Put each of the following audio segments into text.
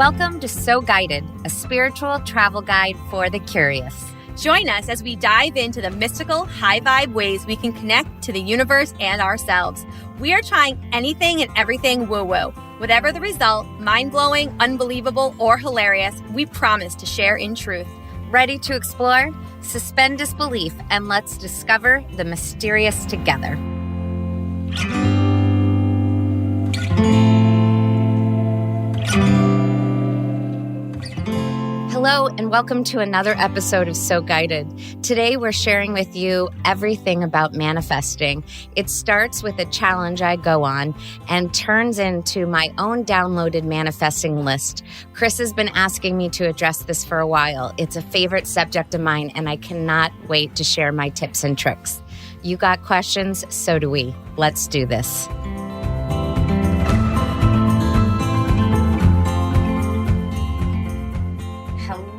Welcome to So Guided, a spiritual travel guide for the curious. Join us as we dive into the mystical, high-vibe ways we can connect to the universe and ourselves. We are trying anything and everything woo-woo. Whatever the result, mind-blowing, unbelievable, or hilarious, we promise to share in truth. Ready to explore? Suspend disbelief and let's discover the mysterious together. Hello, and welcome to another episode of So Guided. Today, we're sharing with you everything about manifesting. It starts with a challenge I go on and turns into my own downloaded manifesting list. Chris has been asking me to address this for a while. It's a favorite subject of mine, and I cannot wait to share my tips and tricks. You got questions? So do we. Let's do this.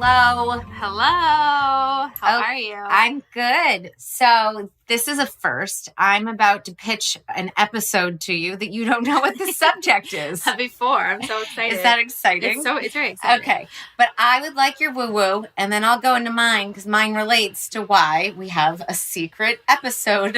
Hello. Hello. How are you? I'm good. So this is a first. I'm about to pitch an episode to you that you don't know what the subject is. Before. I'm so excited. Is that exciting? It's very exciting. Okay. But I would like your woo-woo, and then I'll go into mine because mine relates to why we have a secret episode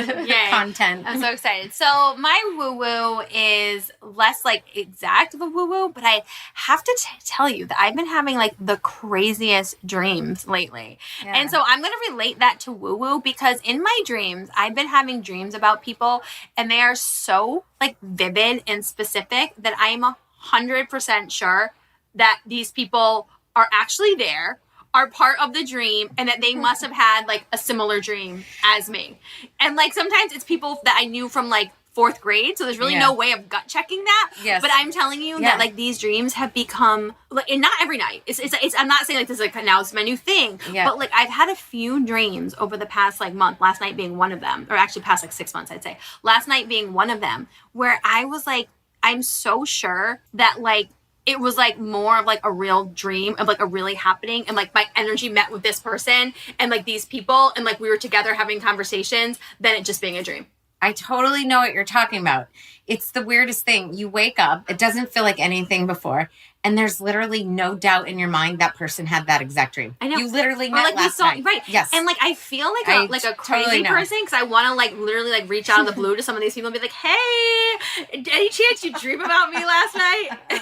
content. I'm so excited. So my woo-woo is less like exact of a woo-woo, but I have to tell you that I've been having like the craziest dreams lately. Yeah. And so I'm going to relate that to woo-woo because in my dreams, I've been having dreams about people and they are so like vivid and specific that I'm 100% sure that these people are actually there, are part of the dream, and that they must have had like a similar dream as me. And like sometimes it's people that I knew from like 4th grade, so there's really no way of gut checking that. Yes. But I'm telling you that like these dreams have become like, and not every night. It's I'm not saying like this is like now it's my new thing. Yeah. But like I've had a few dreams over the past like month, last night being one of them, or actually past like 6 months, I'd say. Last night being one of them, where I was like, I'm so sure that like it was like more of like a real dream of like a really happening, and like my energy met with this person and like these people, and like we were together having conversations than it just being a dream. I totally know what you're talking about. It's the weirdest thing. You wake up, it doesn't feel like anything before, and there's literally no doubt in your mind that person had that exact dream. I know. You literally met like last night. Right. Yes. And like I feel like a crazy totally person because I want to like literally like reach out of the blue to some of these people and be like, hey, any chance you dream about me last night? And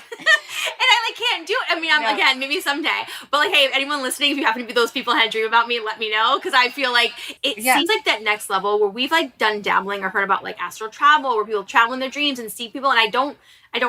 I like can't do it. I mean, again, maybe someday. But like, hey, if anyone listening, if you happen to be those people who had a dream about me, let me know. Because I feel like it seems like that next level where we've like done dabbling or heard about like astral travel where people travel in their dreams and see people. And I don't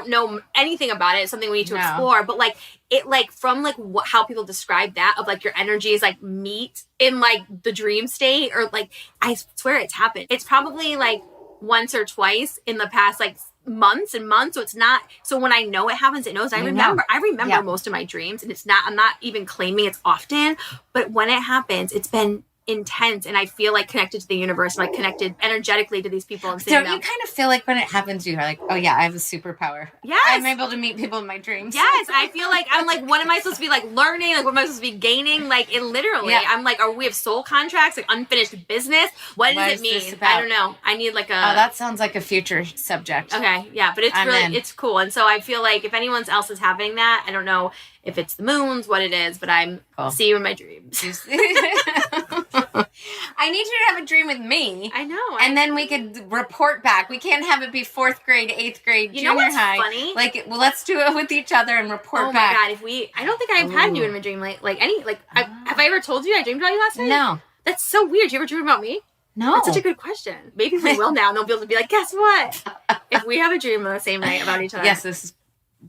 know anything about it. It's something we need to explore. But like it like from like how people describe that of like your energy is like meet in like the dream state, or like I swear it's happened. It's probably like once or twice in the past like months and months. So it's not, so when I know it happens, it knows. I remember most of my dreams, and it's not, I'm not even claiming it's often, but when it happens, it's been intense, and I feel like connected to the universe, like connected energetically to these people. And don't you kind of feel like when it happens, you're like, oh yeah, I have a superpower. Yes. I'm able to meet people in my dreams. Yes. I feel like I'm like, what am I supposed to be like learning? Like, what am I supposed to be gaining? Like, it literally, I'm like, we have soul contracts, like unfinished business? What does it mean? I don't know. I need like a... Oh, that sounds like a future subject. Okay. Yeah. But it's really, it's cool. And so I feel like if anyone else is having that, I don't know if it's the moons, what it is, but I'll see you in my dreams. I need you to have a dream with me. I know. And then we could report back. We can't have it be 4th grade, 8th grade, junior high. Funny? Like, well, let's do it with each other and report Oh back. my God, I don't think I've had you in my dream. Have I ever told you I dreamed about you last night? No. That's so weird. Do you ever dream about me? No. That's such a good question. Maybe we will now, and they'll be able to be like, guess what? If we have a dream on the same night about each other. Yes, this is...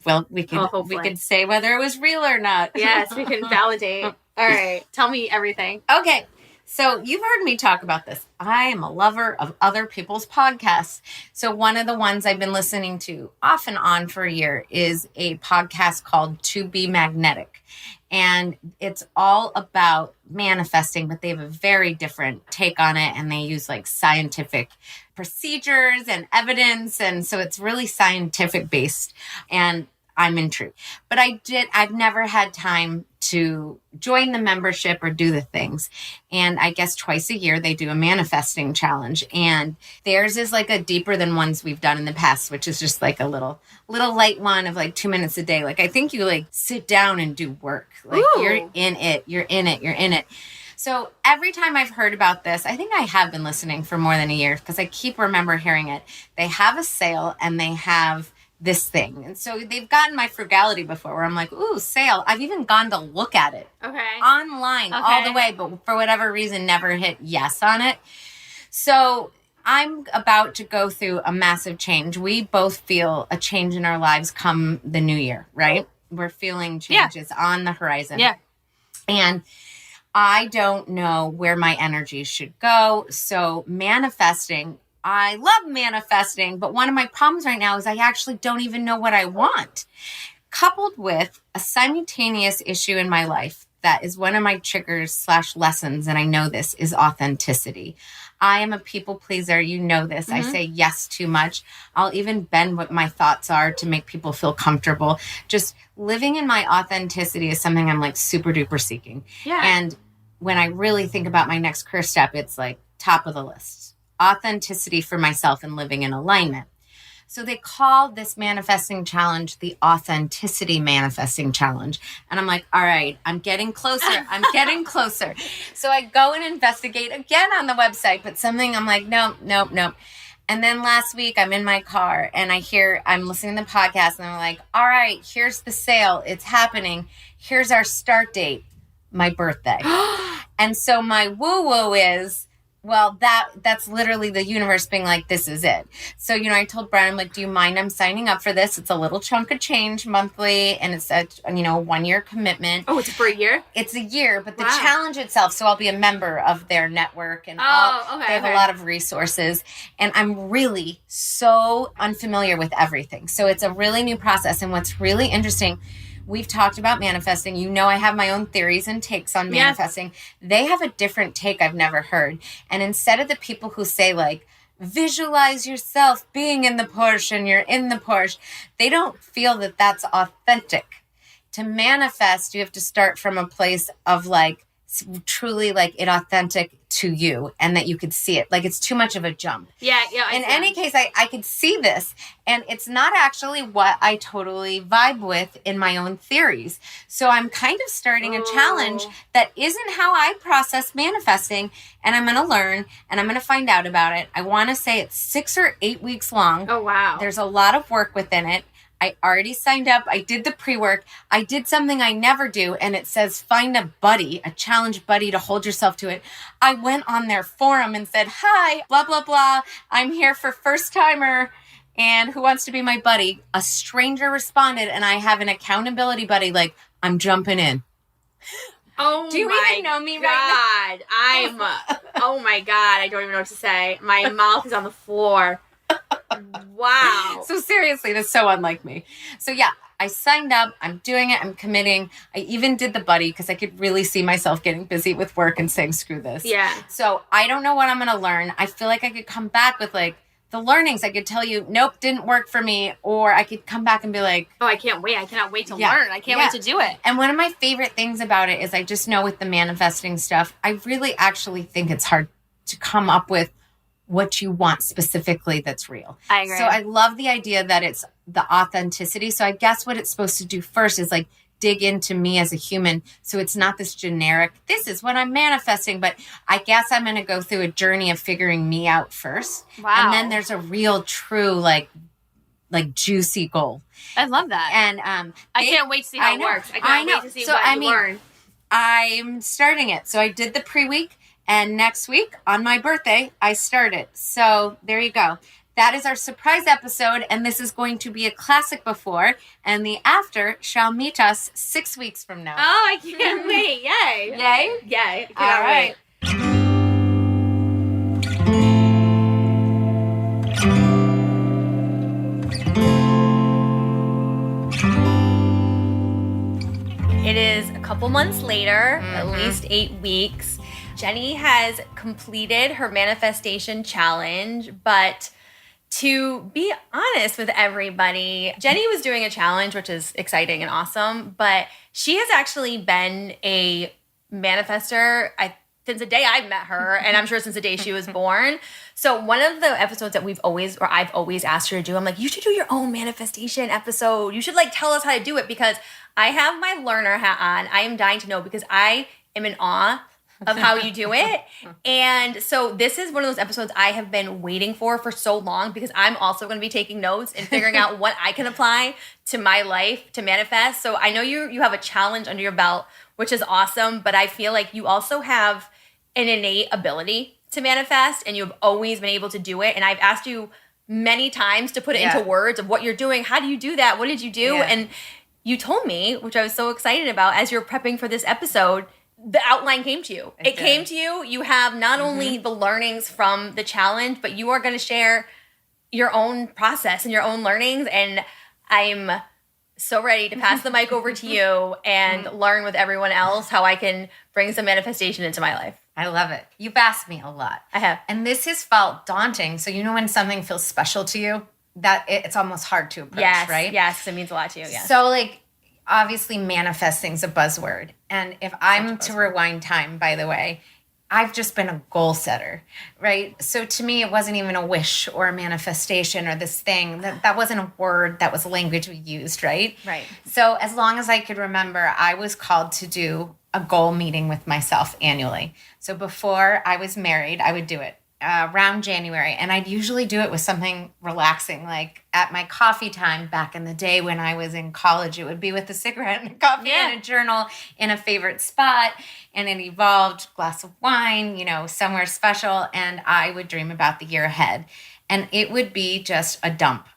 Well, we can say whether it was real or not. Yes, we can validate. All right. Tell me everything. Okay. So you've heard me talk about this. I am a lover of other people's podcasts. So one of the ones I've been listening to off and on for a year is a podcast called To Be Magnetic. And it's all about manifesting, but they have a very different take on it. And they use like scientific procedures and evidence. And so it's really scientific based. And I'm intrigued. But I've never had time to join the membership or do the things. And I guess twice a year they do a manifesting challenge. And theirs is like a deeper than ones we've done in the past, which is just like a little light one of like 2 minutes a day. Like I think you like sit down and do work. Like Ooh. you're in it. So every time I've heard about this, I think I have been listening for more than a year because I keep remember hearing it. They have a sale and they have this thing. And so they've gotten my frugality before where I'm like, ooh, sale. I've even gone to look at it online all the way, but for whatever reason, never hit yes on it. So I'm about to go through a massive change. We both feel a change in our lives come the new year, right? We're feeling changes on the horizon. Yeah. And I don't know where my energy should go. So manifesting, I love manifesting, but one of my problems right now is I actually don't even know what I want. Coupled with a simultaneous issue in my life that is one of my triggers / lessons, and I know this, is authenticity. I am a people pleaser. You know this. I say yes too much. I'll even bend what my thoughts are to make people feel comfortable. Just living in my authenticity is something I'm like super duper seeking. Yeah. And when I really think about my next career step, it's like top of the list. Authenticity for myself and living in alignment. So they call this manifesting challenge the authenticity manifesting challenge. And I'm like, all right, I'm getting closer. So I go and investigate again on the website, but something I'm like, nope. And then last week I'm in my car and I'm listening to the podcast and I'm like, all right, here's the sale. It's happening. Here's our start date, my birthday. And so my woo-woo is, well, that's literally the universe being like, this is it. So, I told Brian, I'm like, do you mind I'm signing up for this? It's a little chunk of change monthly, and it's a 1-year commitment. Oh, it's for a year? It's a year, but the challenge itself, so I'll be a member of their network, and they have a lot of resources, and I'm really so unfamiliar with everything. So it's a really new process, and what's really interesting, we've talked about manifesting. I have my own theories and takes on manifesting. They have a different take I've never heard. And instead of the people who say like, visualize yourself being in the Porsche and you're in the Porsche, they don't feel that that's authentic. To manifest, you have to start from a place of like, truly like it authentic to you and that you could see it. Like it's too much of a jump. Yeah. In any case, I could see this and it's not actually what I totally vibe with in my own theories. So I'm kind of starting a challenge that isn't how I process manifesting, and I'm going to learn and I'm going to find out about it. I want to say it's 6 or 8 weeks long. Oh, wow. There's a lot of work within it. I already signed up. I did the pre-work. I did something I never do, and it says find a buddy, a challenge buddy to hold yourself to it. I went on their forum and said, hi, blah, blah, blah. I'm here for first timer, and who wants to be my buddy? A stranger responded, and I have an accountability buddy like, I'm jumping in. Oh, do you even know me right now? Oh my God, I don't even know what to say. My mouth is on the floor. Wow. So seriously, that's so unlike me. So yeah, I signed up. I'm doing it. I'm committing. I even did the buddy because I could really see myself getting busy with work and saying, screw this. Yeah. So I don't know what I'm going to learn. I feel like I could come back with like the learnings. I could tell you, nope, didn't work for me. Or I could come back and be like, oh, I can't wait. I cannot wait to learn. I can't wait to do it. And one of my favorite things about it is I just know with the manifesting stuff, I really actually think it's hard to come up with what you want specifically that's real. I agree. So I love the idea that it's the authenticity. So I guess what it's supposed to do first is like dig into me as a human. So it's not this generic, this is what I'm manifesting, but I guess I'm going to go through a journey of figuring me out first. Wow. And then there's a real true like juicy goal. I love that. And I can't wait to see how it works. I can't wait to see what you learn. I'm starting it. So I did the pre-week. And next week, on my birthday, I start it. So there you go. That is our surprise episode, and this is going to be a classic before, and the after shall meet us 6 weeks from now. Oh, I can't wait. Yay. Yay? Yay. All right. It is a couple months later, at least 8 weeks. Jenny has completed her manifestation challenge, but to be honest with everybody, Jenny was doing a challenge, which is exciting and awesome, but she has actually been a manifester since the day I've met her, and I'm sure since the day she was born. So one of the episodes that I've always asked her to do, I'm like, you should do your own manifestation episode. You should like tell us how to do it, because I have my learner hat on. I am dying to know, because I am in awe of how you do it. And so this is one of those episodes I have been waiting for so long, because I'm also going to be taking notes and figuring out what I can apply to my life to manifest. So I know you have a challenge under your belt, which is awesome, but I feel like you also have an innate ability to manifest, and you've always been able to do it. And I've asked you many times to put it into words of what you're doing. How do you do that? What did you do? Yeah. And you told me, which I was so excited about, as you're prepping for this episode, the outline came to you. It came to you. You have not only the learnings from the challenge, but you are going to share your own process and your own learnings. And I'm so ready to pass the mic over to you and learn with everyone else how I can bring some manifestation into my life. I love it. You've asked me a lot. I have. And this has felt daunting. So you know when something feels special to you, that it's almost hard to approach, right? Yes, it means a lot to you, yes. So like, obviously manifesting's a buzzword. And if I'm to rewind time, by the way, I've just been a goal setter, right? So to me, it wasn't even a wish or a manifestation or this thing. That wasn't a word. That was a language we used, right? Right. So as long as I could remember, I was called to do a goal meeting with myself annually. So before I was married, I would do it around January. And I'd usually do it with something relaxing, like at my coffee time back in the day when I was in college. It would be with a cigarette and a coffee and a journal in a favorite spot. And it evolved, glass of wine, somewhere special. And I would dream about the year ahead. And it would be just a dump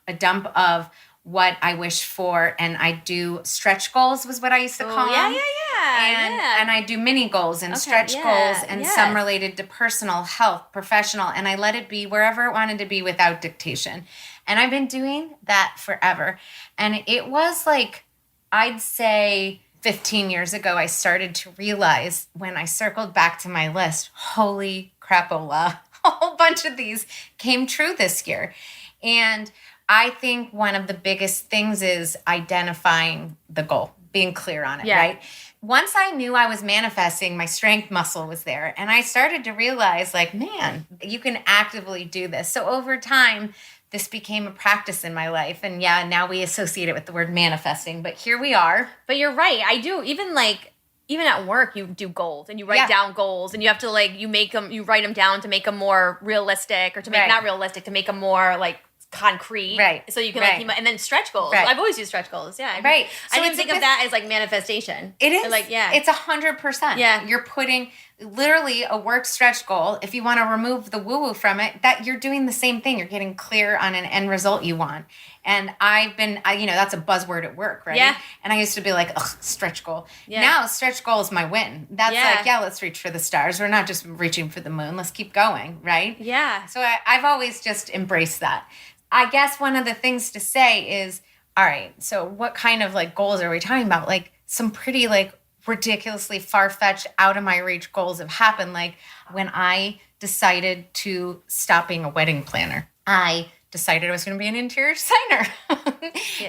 of what I wish for. And I do stretch goals was what I used to call them. And I do mini goals and stretch goals and some related to personal health, professional. And I let it be wherever it wanted to be without dictation. And I've been doing that forever. And it was like, I'd say 15 years ago, I started to realize when I circled back to my list, holy crapola, a whole bunch of these came true this year. And I think one of the biggest things is identifying the goal, being clear on it, right? Once I knew I was manifesting, my strength muscle was there. And I started to realize, like, man, you can actively do this. So over time, this became a practice in my life. And now we associate it with the word manifesting. But here we are. But you're right. I do. Even at work, you do goals and you write down goals, and you have to you write them down to make them more realistic, or to make not realistic, to make them more like concrete, right? So you can and then stretch goals. Right. I've always used stretch goals. Yeah, right. I didn't think of that as like manifestation. It is it's 100%. Yeah, you're putting literally a work stretch goal. If you want to remove the woo-woo from it, that you're doing the same thing. You're getting clear on an end result you want. And I've been, that's a buzzword at work, right? Yeah. And I used to be like, ugh, stretch goal. Yeah. Now stretch goal is my win. That's let's reach for the stars. We're not just reaching for the moon. Let's keep going, right? Yeah. So I've always just embraced that. I guess one of the things to say is, all right, so what kind of like goals are we talking about? Like some pretty like ridiculously far-fetched, out of my reach goals have happened. Like when I decided to stop being a wedding planner, I decided I was going to be an interior designer.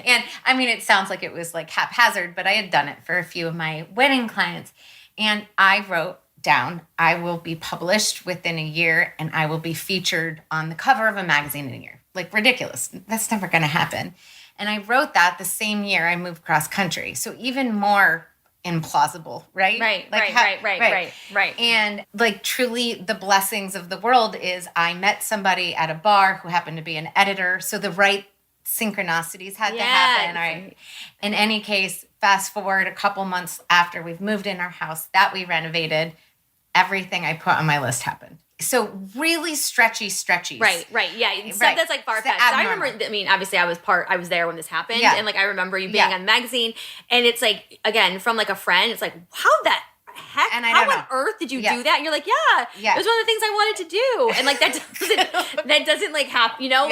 And I mean, it sounds like it was like haphazard, but I had done it for a few of my wedding clients. And I wrote down, I will be published within a year and I will be featured on the cover of a magazine in a year. Like ridiculous. That's never going to happen. And I wrote that the same year I moved cross country. So even more implausible, right? Right. And like truly the blessings of the world is I met somebody at a bar who happened to be an editor. So the right synchronicities had to happen. Right. In any case, fast forward a couple months after we've moved in our house that we renovated, everything I put on my list happened. So really stretchy. Right. Yeah. Stuff that's like far-fetched. So I remember, obviously I was there when this happened. Yeah. And like, I remember you being on the magazine, and it's like, again, from like a friend, it's like, how the heck, and how on earth did you do that? And you're like, it was one of the things I wanted to do. And like, that doesn't like happen, you don't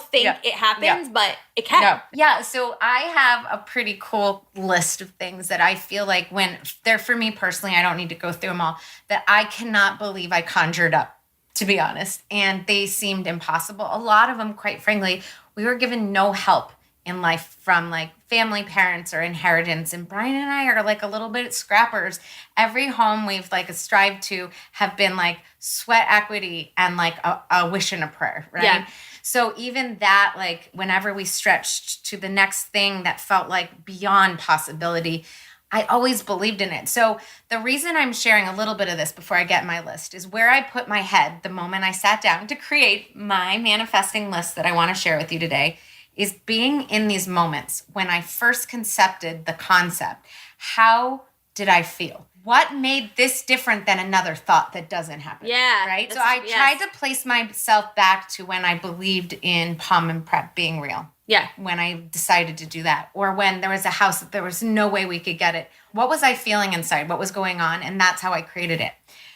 think it happens, but it can. No. Yeah. So I have a pretty cool list of things that I feel like when they're for me personally, I don't need to go through them all, that I cannot believe I conjured up to be honest, and they seemed impossible. A lot of them, quite frankly, we were given no help in life from like family, parents, or inheritance. And Brian and I are like a little bit scrappers. Every home we've like strived to have been like sweat equity and like a wish and a prayer, right? Yeah. So even that, like whenever we stretched to the next thing that felt like beyond possibility, I always believed in it. So the reason I'm sharing a little bit of this before I get my list is where I put my head the moment I sat down to create my manifesting list that I want to share with you today is being in these moments when I first concepted the concept. How did I feel? What made this different than another thought that doesn't happen? Yeah. Right? So I tried to place myself back to when I believed in POM and PrEP being real. Yeah. When I decided to do that. Or when there was a house that there was no way we could get it. What was I feeling inside? What was going on? And that's how I created it.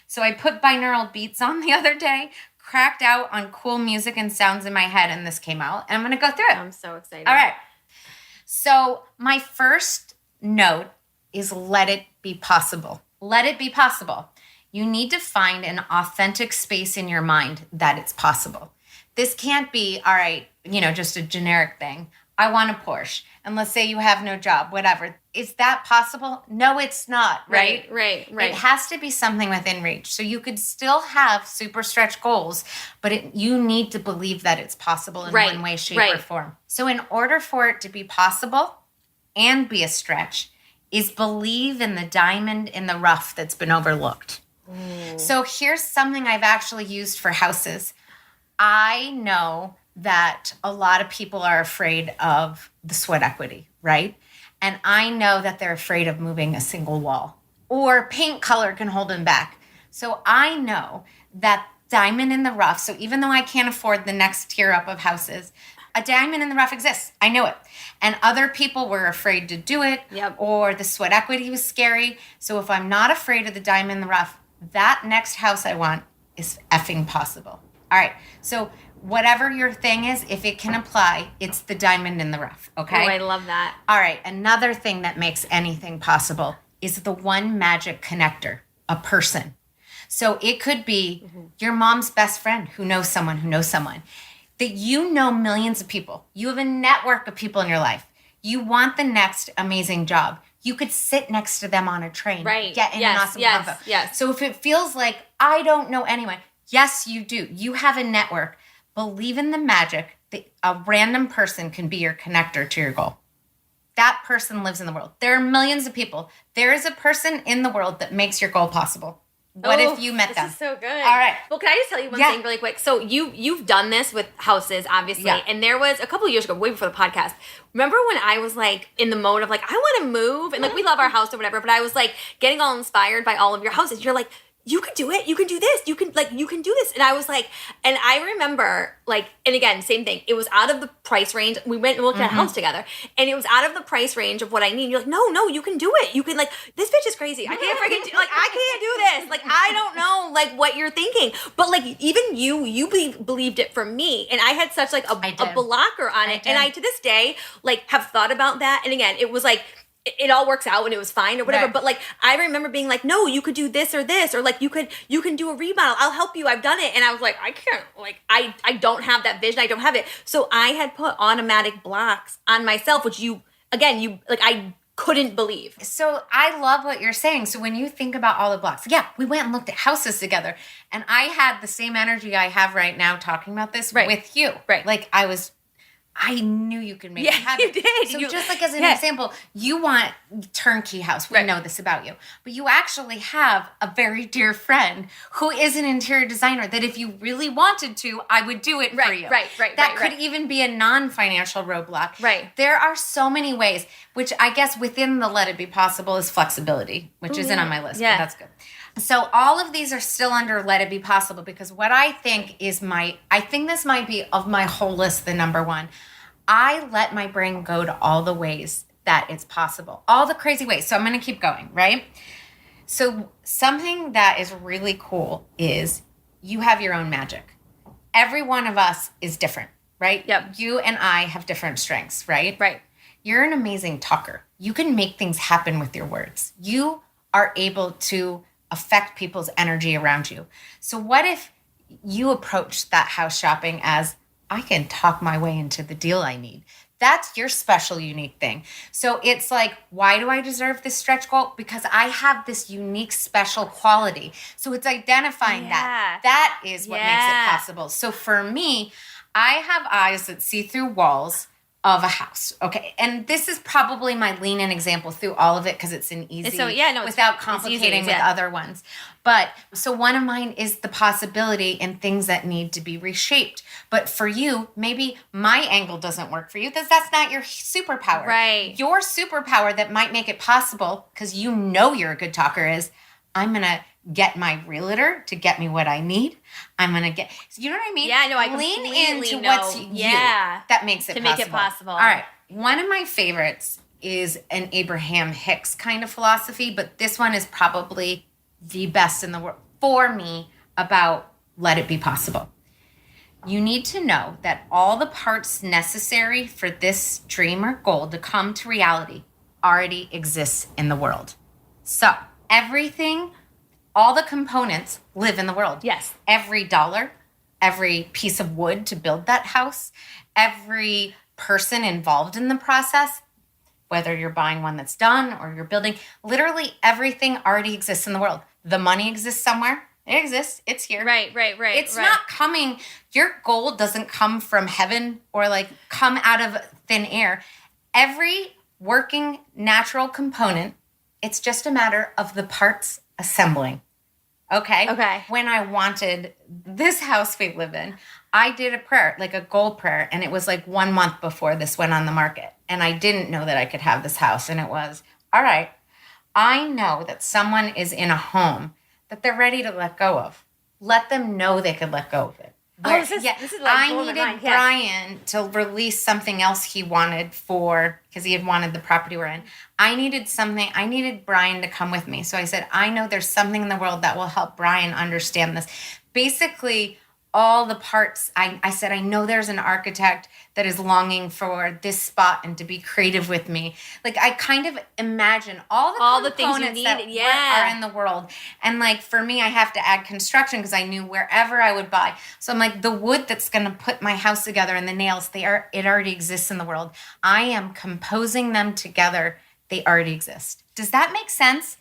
So I put binaural beats on the other day, cracked out on cool music and sounds in my head, and this came out. And I'm going to go through it. I'm so excited. All right. So my first note is let it be possible. Let it be possible. You need to find an authentic space in your mind that it's possible. This can't be, all right, just a generic thing. I want a Porsche. And let's say you have no job, whatever. Is that possible? No, it's not, right? Right. It has to be something within reach. So you could still have super stretch goals, but you need to believe that it's possible in one way, shape, or form. So in order for it to be possible and be a stretch, is believe in the diamond in the rough that's been overlooked. So here's something I've actually used for houses. I know that a lot of people are afraid of the sweat equity, right? And I know that they're afraid of moving a single wall or paint color can hold them back. So I know that diamond in the rough, so even though I can't afford the next tier up of houses, a diamond in the rough exists. I know it. And other people were afraid to do it, or the sweat equity was scary. So if I'm not afraid of the diamond in the rough, that next house I want is effing possible. All right. So whatever your thing is, if it can apply, it's the diamond in the rough. Okay. Oh, I love that. All right. Another thing that makes anything possible is the one magic connector, a person. So it could be your mom's best friend who knows someone who knows someone. That millions of people. You have a network of people in your life. You want the next amazing job. You could sit next to them on a train. Right. Get in an awesome convo. Yes. So if it feels like I don't know anyone, yes, you do. You have a network. Believe in the magic that a random person can be your connector to your goal. That person lives in the world. There are millions of people. There is a person in the world that makes your goal possible. What if you met them? This is so good. All right. Well, can I just tell you one thing really quick? So you've done this with houses, obviously, and there was a couple of years ago, way before the podcast. Remember when I was like in the mode of like I want to move, and like we love our house or whatever, but I was like getting all inspired by all of your houses. You're like, you could do it. You can do this. You can do this. And I was like, and I remember like, and again, same thing. It was out of the price range. We went and looked at a house together and it was out of the price range of what I need. You're like, no, you can do it. You can like, this bitch is crazy. I can't freaking do, like, I can't do this. Like, I don't know like what you're thinking, but like even you believed it for me. And I had such like a blocker on it. And I, to this day, like have thought about that. And again, it was like, it all works out and it was fine or whatever. Right. But like, I remember being like, no, you could do this or this, or like you can do a remodel. I'll help you. I've done it. And I was like, I can't, like, I don't have that vision. I don't have it. So I had put automatic blocks on myself, which I couldn't believe. So I love what you're saying. So when you think about all the blocks, we went and looked at houses together and I had the same energy I have right now talking about this with you. Right. Like I knew you could make it happen. You did. So just like as an example, you want turnkey house. We know this about you. But you actually have a very dear friend who is an interior designer that if you really wanted to, I would do it for you. Right. That could even be a non-financial roadblock. Right. There are so many ways, which I guess within the let it be possible is flexibility, which isn't on my list, but that's good. So all of these are still under let it be possible because what I think is I think this might be of my whole list the number one. I let my brain go to all the ways that it's possible, all the crazy ways. So I'm going to keep going, right? So something that is really cool is you have your own magic. Every one of us is different, right? Yep. You and I have different strengths, right? Right. You're an amazing talker. You can make things happen with your words. You are able to affect people's energy around you. So what if you approach that house shopping as, I can talk my way into the deal I need. That's your special, unique thing. So it's like, why do I deserve this stretch goal? Because I have this unique, special quality. So it's identifying that. That is what makes it possible. So for me, I have eyes that see through walls of a house. Okay. And this is probably my lean-in example through all of it because it's an easy, without complicating with other ones. But so one of mine is the possibility in things that need to be reshaped. But for you, maybe my angle doesn't work for you because that's not your superpower. Right. Your superpower that might make it possible, because you know you're a good talker, is I'm going to get my realtor to get me what I need. I'm going to get, you know what I mean? Yeah, no, I lean into know. what's you. That makes it to possible. make it possible. All right. One of my favorites is an Abraham Hicks kind of philosophy, but this one is probably the best in the world for me about let it be possible. You need to know that all the parts necessary for this dream or goal to come to reality already exists in the world. So everything, all the components live in the world. Yes. Every dollar, every piece of wood to build that house, every person involved in the process, whether you're buying one that's done or you're building, literally everything already exists in the world. The money exists somewhere. It exists. It's here. Right. It's not coming. Your goal doesn't come from heaven or like come out of thin air. Every working natural component, it's just a matter of the parts assembling. Okay. When I wanted this house we live in, I did a prayer, like a goal prayer, and it was like 1 month before this went on the market. And I didn't know that I could have this house. And it was, all right, I know that someone is in a home that they're ready to let go of. Let them know they could let go of it. This is like I needed Brian to release something else he wanted because he had wanted the property we're in. I needed Brian to come with me. So I said, I know there's something in the world that will help Brian understand this. Basically, all the parts, I said, I know there's an architect that is longing for this spot and to be creative with me. Like, I kind of imagine all the things you need that are in the world. And like, for me, I have to add construction because I knew wherever I would buy. So I'm like, the wood that's going to put my house together and the nails, it already exists in the world. I am composing them together. They already exist. Does that make sense?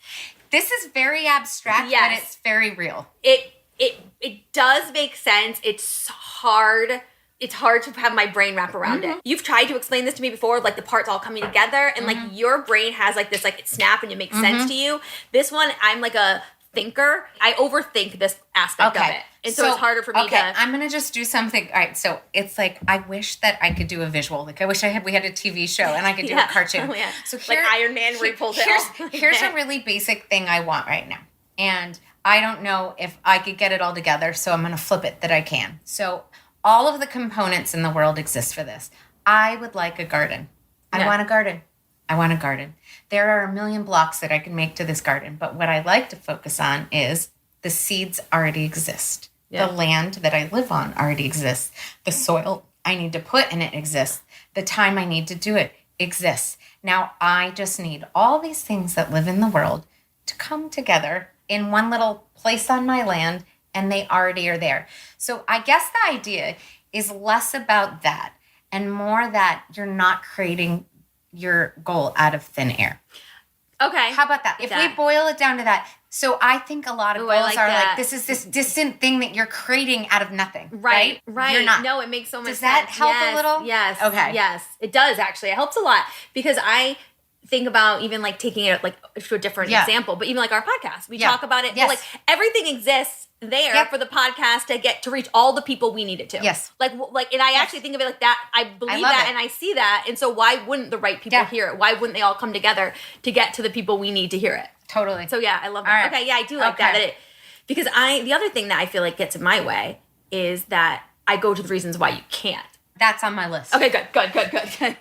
This is very abstract, but it's very real. It does make sense. It's hard. It's hard to have my brain wrap around it. You've tried to explain this to me before, like the parts all coming together, and like your brain has like this, like it snap and it makes sense to you. This one, I'm like a thinker. I overthink this aspect of it. And so it's harder for me to... I'm going to just do something. All right, so it's like, I wish that I could do a visual. Like, I wish we had a TV show and I could do a cartoon. Oh, yeah. So like Iron Man where he pulls it off. Here's a really basic thing I want right now. And I don't know if I could get it all together, so I'm going to flip it that I can. So all of the components in the world exist for this. I would like a garden. I want a garden. There are a million blocks that I can make to this garden, but what I like to focus on is the seeds already exist. Yeah. The land that I live on already exists. The soil I need to put in it exists. The time I need to do it exists. Now I just need all these things that live in the world to come together in one little place on my land, and they already are there. So I guess the idea is less about that and more that you're not creating your goal out of thin air. Okay. How about that? If we boil it down to that. So I think a lot of goals are like, this is this distant thing that you're creating out of nothing. Right. You're not. No, it makes so much sense. sense. Does that help a little? Yes. Okay. Yes. It does, actually. It helps a lot because I think about even like taking it like to a different example, but even like our podcast, we talk about it. Yes. Like everything exists there for the podcast to get to reach all the people we need it to. Yes. Like, and I actually think of it like that. I believe that and I see that. And so why wouldn't the right people hear it? Why wouldn't they all come together to get to the people we need to hear it? Totally. So yeah, I love that. Right. Okay. Yeah, I do like that. Because the other thing that I feel like gets in my way is that I go to the reasons why you can't. That's on my list. Okay, good. 100%.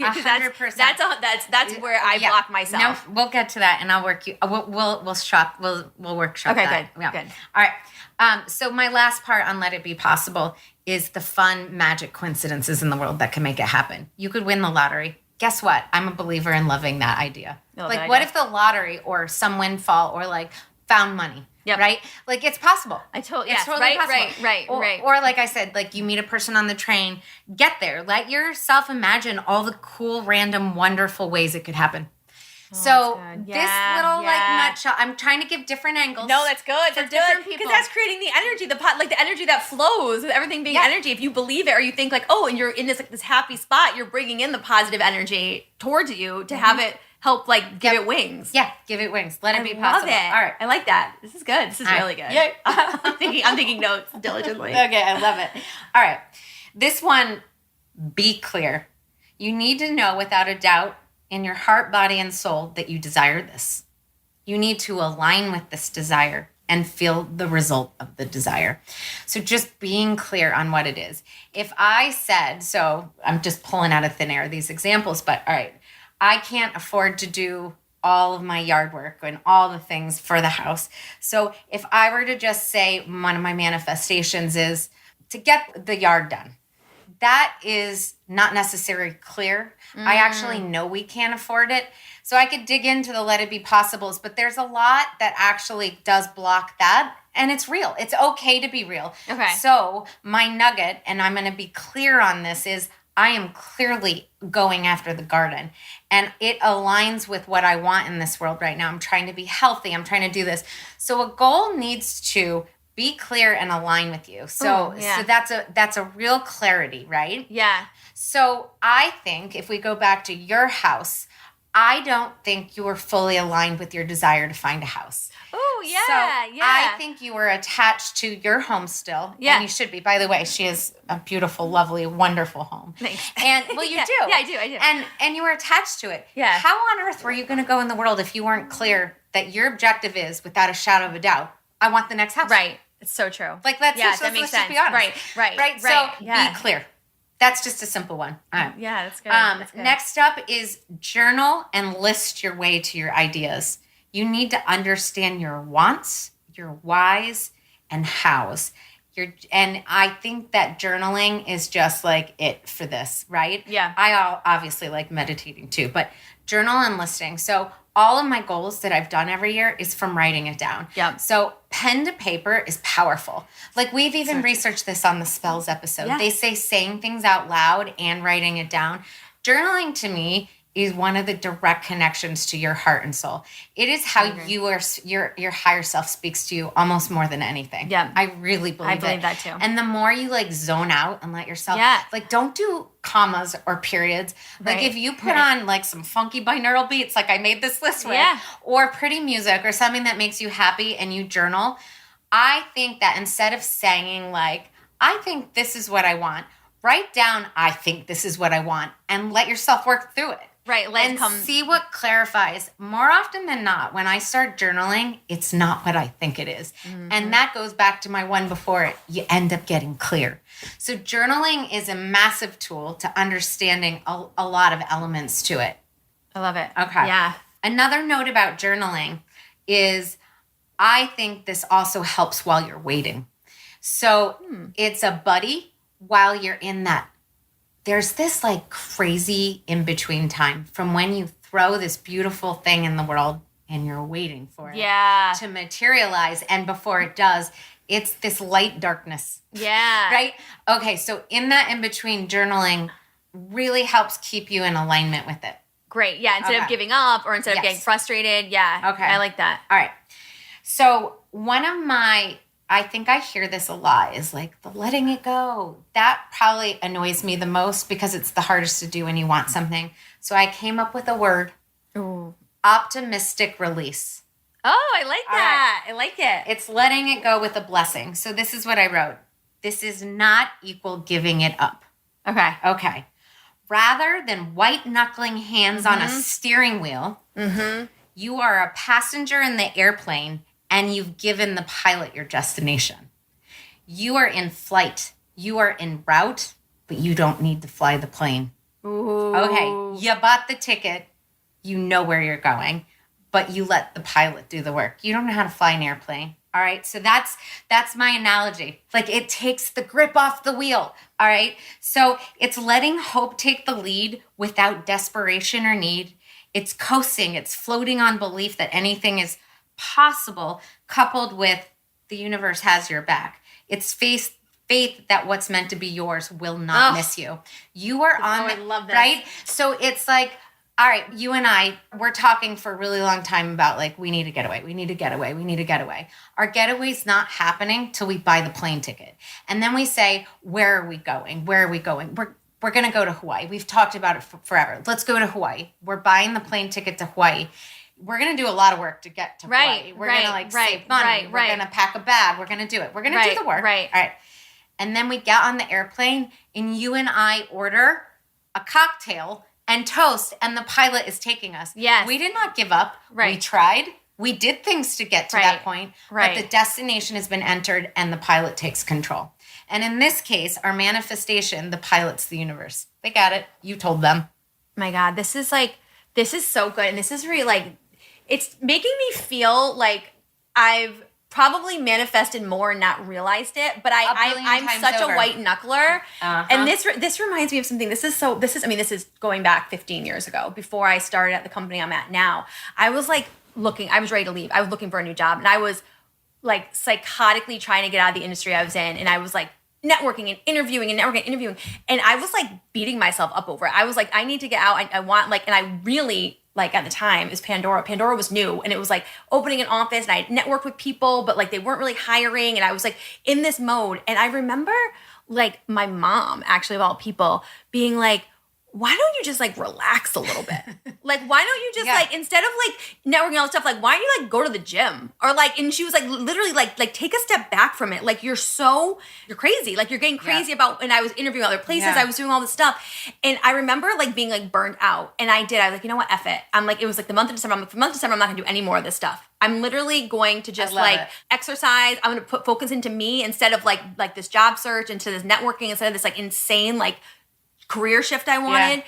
That's where I block myself. No, we'll get to that, and I'll work you. We'll shop. We'll workshop. Okay, that. good. Yeah. Good. All right. So my last part on Let It Be Possible is the fun, magic coincidences in the world that can make it happen. You could win the lottery. Guess what? I'm a believer in loving that idea. What if the lottery or some windfall or like found money. Yep. Right? Like it's possible. It's totally right, possible. Right. Or like I said, like you meet a person on the train, get there. Let yourself imagine all the cool, random, wonderful ways it could happen. So this little like nutshell, I'm trying to give different angles. No, that's good. That's different good. people. Because that's creating the energy, the energy that flows with everything being energy. If you believe it or you think like, oh, and you're in this happy spot, you're bringing in the positive energy towards you to have it help like give it wings. Yeah, give it wings. Let it be possible. Love it. All right. I like that. This is good. This is really good. Yeah. I'm taking notes diligently. Okay, I love it. All right. This one, be clear. You need to know without a doubt in your heart, body, and soul that you desire this. You need to align with this desire and feel the result of the desire. So just being clear on what it is. If I said, so I'm just pulling out of thin air these examples, but all right, I can't afford to do all of my yard work and all the things for the house. So if I were to just say one of my manifestations is to get the yard done, that is not necessarily clear. I actually know we can't afford it. So I could dig into the let it be possibles, but there's a lot that actually does block that. And it's real. It's okay to be real. Okay. So my nugget, and I'm going to be clear on this, is I am clearly going after the garden. And it aligns with what I want in this world right now. I'm trying to be healthy. I'm trying to do this. So a goal needs to be clear and align with you. So that's a real clarity, right? Yeah. So I think if we go back to your house, I don't think you were fully aligned with your desire to find a house. Oh, yeah, so I think you were attached to your home still. Yeah. And you should be. By the way, she has a beautiful, lovely, wonderful home. Thanks. And, well, you do. Yeah, I do. And you were attached to it. Yeah. How on earth were you going to go in the world if you weren't clear that your objective is, without a shadow of a doubt, I want the next house? Right. It's so true. Like, that makes sense. Just be honest. Right. So be clear. That's just a simple one. All right. Yeah, that's good. That's good. Next up is journal and list your way to your ideas. You need to understand your wants, your whys, and hows. And I think that journaling is just like it for this, right? Yeah. I obviously like meditating too, but journal and listing. So all of my goals that I've done every year is from writing it down. Yep. So pen to paper is powerful. Like we've even researched this on the spells episode. Yeah. They say saying things out loud and writing it down. Journaling to me is one of the direct connections to your heart and soul. It is how your higher self speaks to you almost more than anything. Yeah. I really believe that too. And the more you like zone out and let yourself, like don't do commas or periods. Like if you put on like some funky binaural beats, like I made this list with, or pretty music or something that makes you happy and you journal, I think that instead of saying like, I think this is what I want, write down, I think this is what I want, and let yourself work through it. Right. See what clarifies. More often than not, when I start journaling, it's not what I think it is. Mm-hmm. And that goes back to my one before it. You end up getting clear. So journaling is a massive tool to understanding a lot of elements to it. I love it. Okay. Yeah. Another note about journaling is I think this also helps while you're waiting. So it's a buddy while you're in that. There's this like crazy in-between time from when you throw this beautiful thing in the world and you're waiting for it to materialize. And before it does, it's this light darkness. Yeah. Right? Okay, so in that in-between, journaling really helps keep you in alignment with it. Great. Yeah, instead of giving up or instead of getting frustrated. Yeah. Okay. I like that. All right. So one of my... I think I hear this a lot is like the letting it go. That probably annoys me the most because it's the hardest to do when you want something. So I came up with a word. Ooh. Optimistic release. Oh, I like that. Right. I like it. It's letting it go with a blessing. So this is what I wrote. This is not equal giving it up. Okay. Rather than white knuckling hands on a steering wheel, you are a passenger in the airplane and you've given the pilot your destination. You are in flight. You are en route, but you don't need to fly the plane. Ooh. Okay, you bought the ticket. You know where you're going, but you let the pilot do the work. You don't know how to fly an airplane. All right, so that's my analogy. Like it takes the grip off the wheel. All right, so it's letting hope take the lead without desperation or need. It's coasting. It's floating on belief that anything is possible, coupled with the universe has your back. It's faith that what's meant to be yours will not miss you. You are on I love this. right? So it's like, all right, you and I, we're talking for a really long time about like, we need to get away. We need to get away. We need to get away. Our getaway's not happening till we buy the plane ticket. And then we say, where are we going? Where are we going? We're going to go to Hawaii. We've talked about it forever. Let's go to Hawaii. We're buying the plane ticket to Hawaii. We're going to do a lot of work to get to Hawaii. We're going to like save money. We're going to pack a bag. We're going to do it. We're going to do the work. Right. All right. And then we get on the airplane and you and I order a cocktail and toast, and the pilot is taking us. Yes. We did not give up. Right. We tried. We did things to get to that point. Right. But the destination has been entered, and the pilot takes control. And in this case, our manifestation, the pilot's the universe. They got it. You told them. My God, this is so good. And this is really like, it's making me feel like I've probably manifested more and not realized it, but I'm such a white knuckler. And this reminds me of something. This is going back 15 years ago, before I started at the company I'm at now. I was ready to leave. I was looking for a new job, and I was like psychotically trying to get out of the industry I was in, and I was like networking and interviewing, and I was like beating myself up over it. I was like, I need to get out. I want like, and I really, like at the time, is Pandora. Pandora was new, and it was like opening an office, and I networked with people, but like they weren't really hiring, and I was like in this mode. And I remember like my mom, actually of all people, being like, why don't you just like relax a little bit? Like, why don't you just like, instead of like networking all this stuff, like, why don't you like go to the gym? Or like, and she was like, literally like take a step back from it. Like, you're crazy. Like, you're getting crazy about, and I was interviewing other places. I was doing all this stuff. And I remember like being like burned out. And I was like, you know what, F it. I'm like, it was like the month of December. I'm like, for the month of December, I'm not gonna do any more of this stuff. I'm literally going to just like exercise. I'm going to put focus into me instead of like this job search, into this networking, instead of this like insane like career shift I wanted.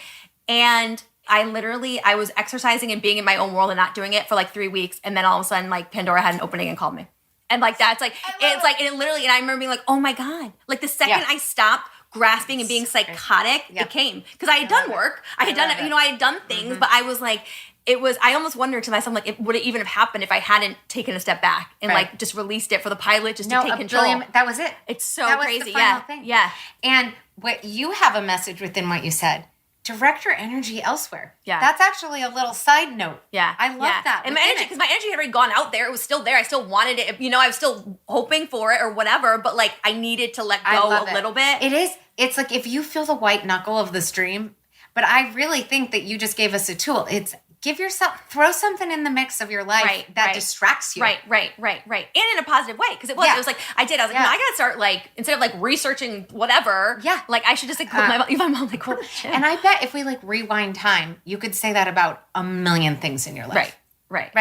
And I was exercising and being in my own world and not doing it for like 3 weeks. And then all of a sudden, like Pandora had an opening and called me. And like, that's like, it's like, and it literally, and I remember being like, oh my God, like the second I stopped grasping and being psychotic, it came. Cause I had done work. I had done it, I had done things, but I was like, I almost wondered to myself, like, would it even have happened if I hadn't taken a step back and like just released it for the pilot just to take control? That was it. It's so that crazy. Was the final thing. Yeah. And what you have a message within what you said. Direct your energy elsewhere. Yeah. That's actually a little side note. Yeah. I love that. And my energy, because my energy had already gone out there. It was still there. I still wanted it. I was still hoping for it or whatever, but like I needed to let go a little bit. It is. It's like if you feel the white knuckle of this dream, but I really think that you just gave us a tool. It's throw something in the mix of your life that distracts you. Right. And in a positive way. Because it was like, I was like, I got to start like, instead of like researching whatever, like I should just like, my mom like, holy shit. And I bet if we like rewind time, you could say that about a million things in your life. Right.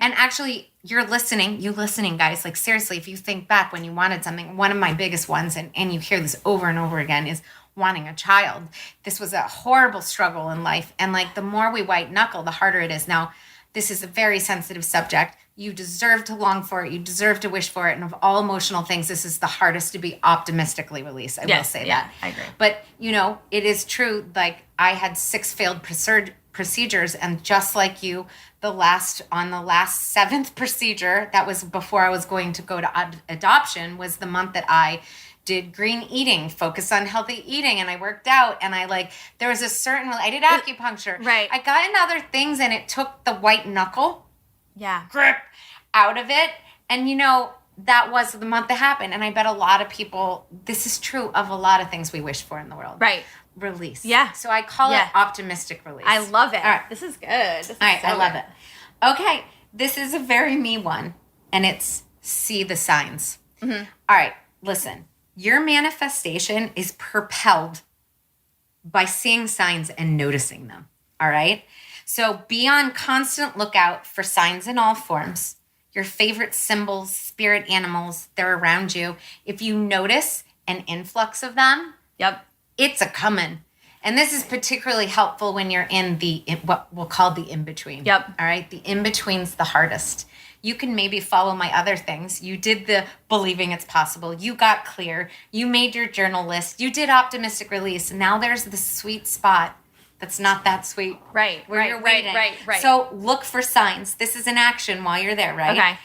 And actually, you listening, guys, like seriously, if you think back when you wanted something, one of my biggest ones, and you hear this over and over again, is wanting a child. This was a horrible struggle in life. And like the more we white knuckle, the harder it is. Now, this is a very sensitive subject. You deserve to long for it. You deserve to wish for it. And of all emotional things, this is the hardest to be optimistically released. I will say that. I agree. But, it is true. Like I had 6 failed procedures. And just like you, the last 7th procedure, that was before I was going to go to adoption, was the month that I did green eating, focus on healthy eating, and I worked out, and I there was I did acupuncture. Right. I got in other things, and it took the white knuckle grip out of it. And that was the month that happened. And I bet a lot of people, this is true of a lot of things we wish for in the world. Right. Release. Yeah. So I call it optimistic release. I love it. All right. This is good. All right. I love it. Okay. This is a very me one, and it's see the signs. Mm-hmm. All right. Listen. Your manifestation is propelled by seeing signs and noticing them, all right? So be on constant lookout for signs in all forms. Your favorite symbols, spirit animals, they're around you. If you notice an influx of them, it's a coming. And this is particularly helpful when you're in what we'll call the in-between. All right? The in-between's the hardest. You can maybe follow my other things. You did the believing it's possible. You got clear. You made your journal list. You did optimistic release. Now there's the sweet spot, that's not that sweet. Right. Where you're waiting. Right. So look for signs. This is an action while you're there, right? Okay.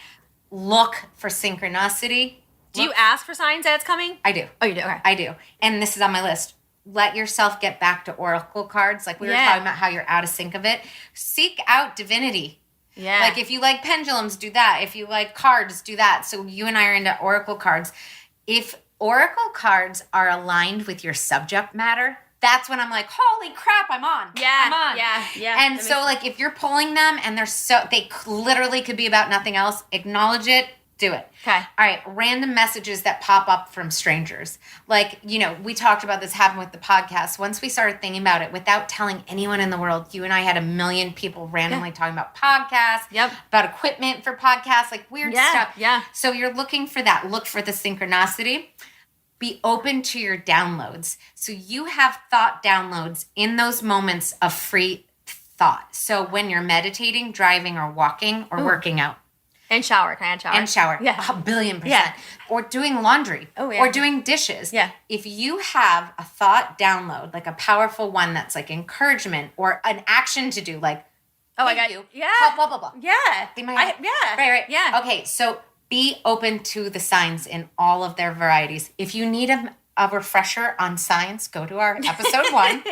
Look for synchronicity. Do you ask for signs that it's coming? I do. Oh, you do? Okay. I do. And this is on my list. Let yourself get back to oracle cards. Like we were talking about how you're out of sync of it. Seek out divinity. Yeah. Like if you like pendulums, do that. If you like cards, do that. So you and I are into oracle cards. If oracle cards are aligned with your subject matter, that's when I'm like, holy crap, I'm on. Yeah. I'm on. Yeah. And so like if you're pulling them and they literally could be about nothing else, acknowledge it. Do it. Okay. All right. Random messages that pop up from strangers. Like, we talked about this happened with the podcast. Once we started thinking about it, without telling anyone in the world, you and I had 1 million people randomly talking about podcasts, about equipment for podcasts, like weird stuff. Yeah. So you're looking for that. Look for the synchronicity. Be open to your downloads. So you have thought downloads in those moments of free thought. So when you're meditating, driving, or walking, or working out. And shower. Can I add shower? And shower. Yeah. 1,000,000,000%. Yeah. Or doing laundry. Oh, yeah. Or doing dishes. Yeah. If you have a thought download, like a powerful one that's like encouragement or an action to do, like, I got you. Yeah. Blah, blah, blah. Yeah. Right. Yeah. Okay, so be open to the signs in all of their varieties. If you need a refresher on signs, go to our episode 1,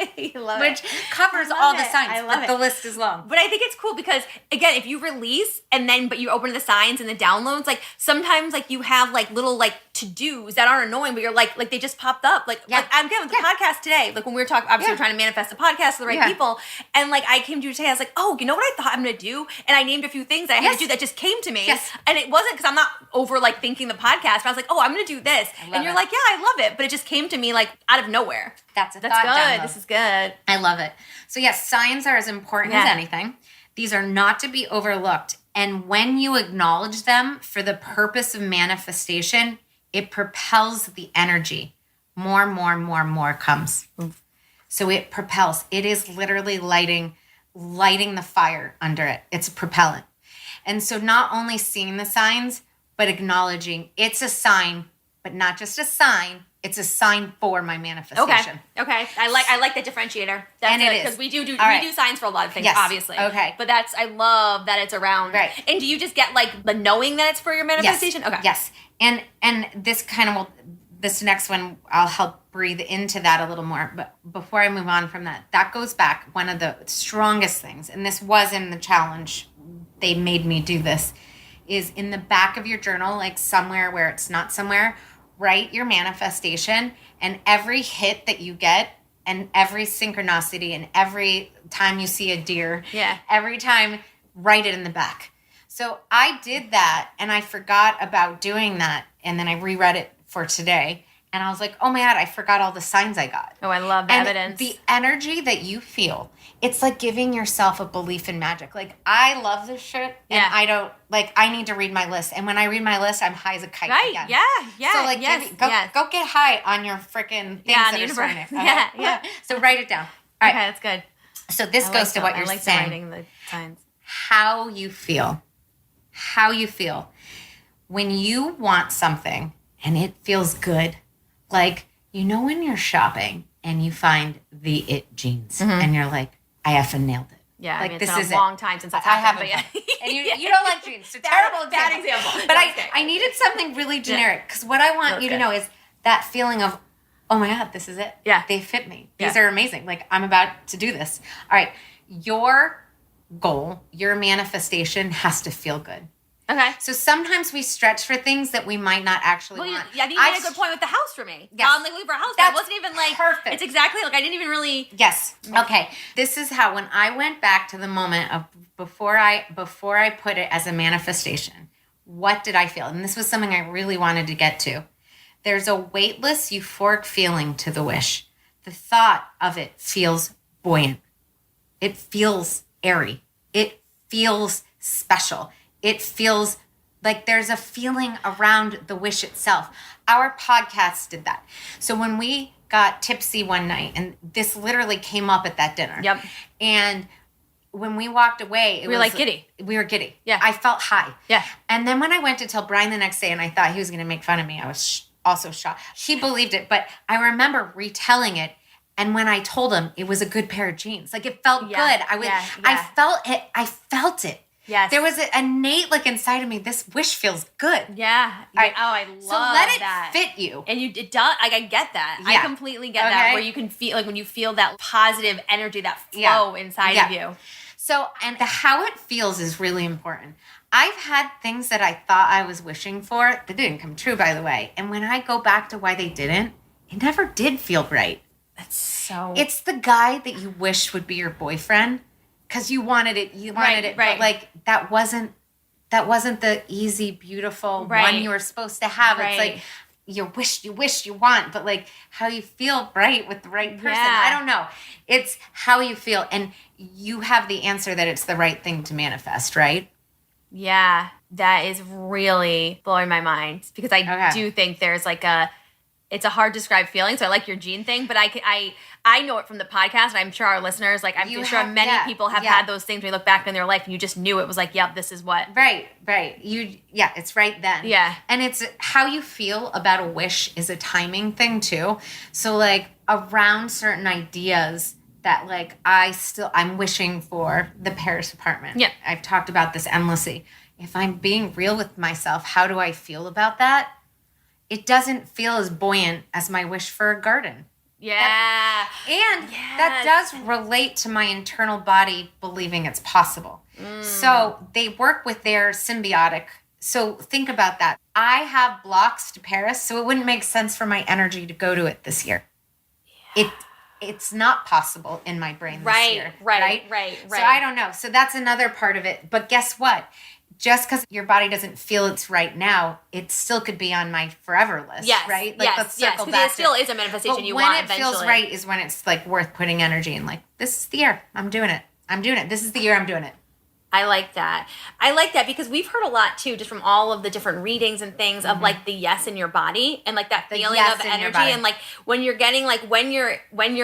which covers all the signs. I love but the list is long. But I think it's cool because, again, if you release but you open the signs and the downloads, like sometimes like you have like little like to-dos that aren't annoying, but you're like they just popped up. Like I'm getting with the podcast today. Like when we were talking, obviously we're trying to manifest a podcast to the right people. And like I came to you today, I was like, oh, you know what I thought I'm going to do? And I named a few things that I had to do that just came to me. Yes. And it wasn't because I'm not over like thinking the podcast, but I was like, oh, I'm going to do this. And you're like, yeah, I love it. But it just came to me like out of nowhere. That's good. Download. This is good. I love it. So yes, signs are as important as anything. These are not to be overlooked. And when you acknowledge them for the purpose of manifestation, it propels the energy. More comes. So it propels. It is literally lighting the fire under it. It's a propellant. And so not only seeing the signs, but acknowledging it's a sign, but not just a sign. It's a sign for my manifestation. Okay. I like the differentiator. And it is because we do signs for a lot of things, obviously. Okay. But I love that it's around. Right. And do you just get like the knowing that it's for your manifestation? Yes. Okay. Yes. And this kind of this next one, I'll help breathe into that a little more. But before I move on from that goes back, one of the strongest things, and this was in the challenge, they made me do this, is in the back of your journal, like somewhere where it's not somewhere, write your manifestation, and every hit that you get and every synchronicity and every time you see a deer, every time, write it in the back. So I did that and I forgot about doing that, and then I reread it for today and I was like, oh my God, I forgot all the signs I got. Oh, I love the evidence. The energy that you feel, it's like giving yourself a belief in magic. Like, I love this shit, and I don't, like, I need to read my list. And when I read my list, I'm high as a kite again. Yeah. So, like, go get high on your freaking things that are surrounding you. Yeah. So write it down. All right. Okay, that's good. So this goes to what you're saying. Writing the signs. How you feel. When you want something and it feels good, like, when you're shopping and you find the it jeans and you're like, I effing nailed it. Yeah, like, it's been a long time since I've happened. I haven't. And you don't like jeans. So terrible bad example. But I needed something really generic, because what I want you to know is that feeling of, oh my God, this is it. Yeah. They fit me. These are amazing. Like, I'm about to do this. All right. Your goal, your manifestation has to feel good. Okay. So sometimes we stretch for things that we might not actually want. Yeah, I think you made a good point with the house for me. Yes. I'm like looking for a house. That wasn't even like perfect. It's exactly like I didn't even really. Yes. Okay. This is how, when I went back to the moment of before I put it as a manifestation, what did I feel? And this was something I really wanted to get to. There's a weightless, euphoric feeling to the wish. The thought of it feels buoyant. It feels airy. It feels special. It feels like there's a feeling around the wish itself. Our podcast did that. So when we got tipsy one night, and this literally came up at that dinner. Yep. And when we walked away, we were like giddy. We were giddy. Yeah. I felt high. Yeah. And then when I went to tell Brian the next day, and I thought he was going to make fun of me, I was also shocked. He believed it, but I remember retelling it, And when I told him, it was a good pair of jeans. Like, it felt good. I felt it. Yes. There was an innate, like, inside of me, this wish feels good. Yeah. Right. Oh, I love that. So let it fit you. And it does. Like, I get that. Yeah. I completely get that. Where you can feel, like, when you feel that positive energy, that flow inside of you. So, and the how it feels is really important. I've had things that I thought I was wishing for that didn't come true, by the way. And when I go back to why they didn't, it never did feel right. That's so... It's the guy that you wished would be your boyfriend because you wanted it. Right. But, like, that wasn't the easy, beautiful one you were supposed to have. Right. It's like you wish, you want, but, like, how you feel right with the right person. Yeah. I don't know. It's how you feel. And you have the answer that it's the right thing to manifest, right? Yeah, that is really blowing my mind because I do think there's like it's a hard to describe feeling. So I like your gene thing, but I know it from the podcast. And I'm sure our listeners, like I'm sure many people have had those things when you look back in their life and you just knew it was like, yep, this is what. Right. It's right then. Yeah. And it's how you feel about a wish is a timing thing too. So like around certain ideas that like I'm wishing for the Paris apartment. Yeah. I've talked about this endlessly. If I'm being real with myself, how do I feel about that? It doesn't feel as buoyant as my wish for a garden. Yeah. That does relate to my internal body believing it's possible. So they work with their symbiotic. So think about that. I have blocks to Paris, so it wouldn't make sense for my energy to go to it this year. Yeah. It's not possible in my brain this year. Right. So I don't know. So that's another part of it. But guess what? Just because your body doesn't feel it's right now, it still could be on my forever list, right? Like, let's circle back. It still is a manifestation you want eventually. When it feels right is when it's, like, worth putting energy in. Like, this is the year. I'm doing it. This is the year I'm doing it. I like that. Because we've heard a lot, too, just from all of the different readings and things of, like, the yes in your body and, like, that feeling of energy. And, like, when you're getting, like, when you're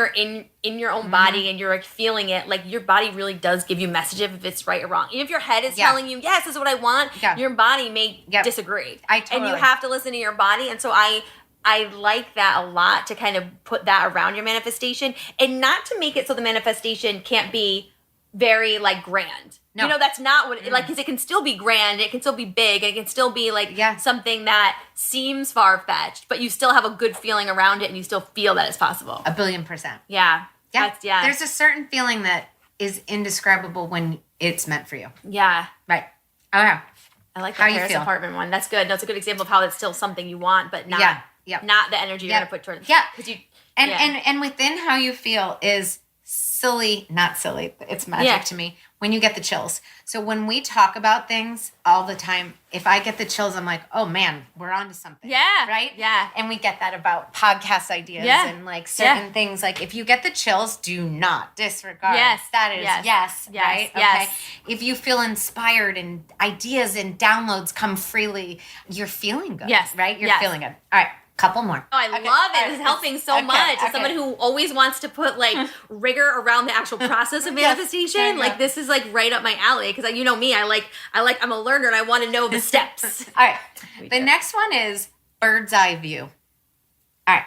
in your own body and you're, like, feeling it, like, your body really does give you messages if it's right or wrong. Even if your head is telling you, yes, this is what I want, your body may disagree. And you have to listen to your body. And so I like that a lot to kind of put that around your manifestation and not to make it so the manifestation can't be very, like, grand. No. You know, that's not what, like, because it can still be grand, it can still be big, and it can still be, like, something that seems far-fetched, but you still have a good feeling around it, and you still feel that it's possible. 1,000,000,000%. Yeah. There's a certain feeling that is indescribable when it's meant for you. Yeah. Right. Okay. I like the Paris apartment one. That's good. That's a good example of how it's still something you want, but not the energy you're going to put towards it. Yeah. And within how you feel is not silly. It's magic to me when you get the chills. So when we talk about things all the time, if I get the chills, I'm like, oh man, we're on to something. Yeah. Right? Yeah. And we get that about podcast ideas and like certain things. Like if you get the chills, do not disregard. Yes. That is yes. Right? Yes. Okay. If you feel inspired and ideas and downloads come freely, you're feeling good. Yes. Right? You're feeling good. All right. Couple more. Oh, I love it. This is helping so much. As someone who always wants to put like rigor around the actual process of manifestation, like this is like right up my alley. Because you know me, I'm a learner and I want to know the steps. All right. The next one is bird's eye view. All right.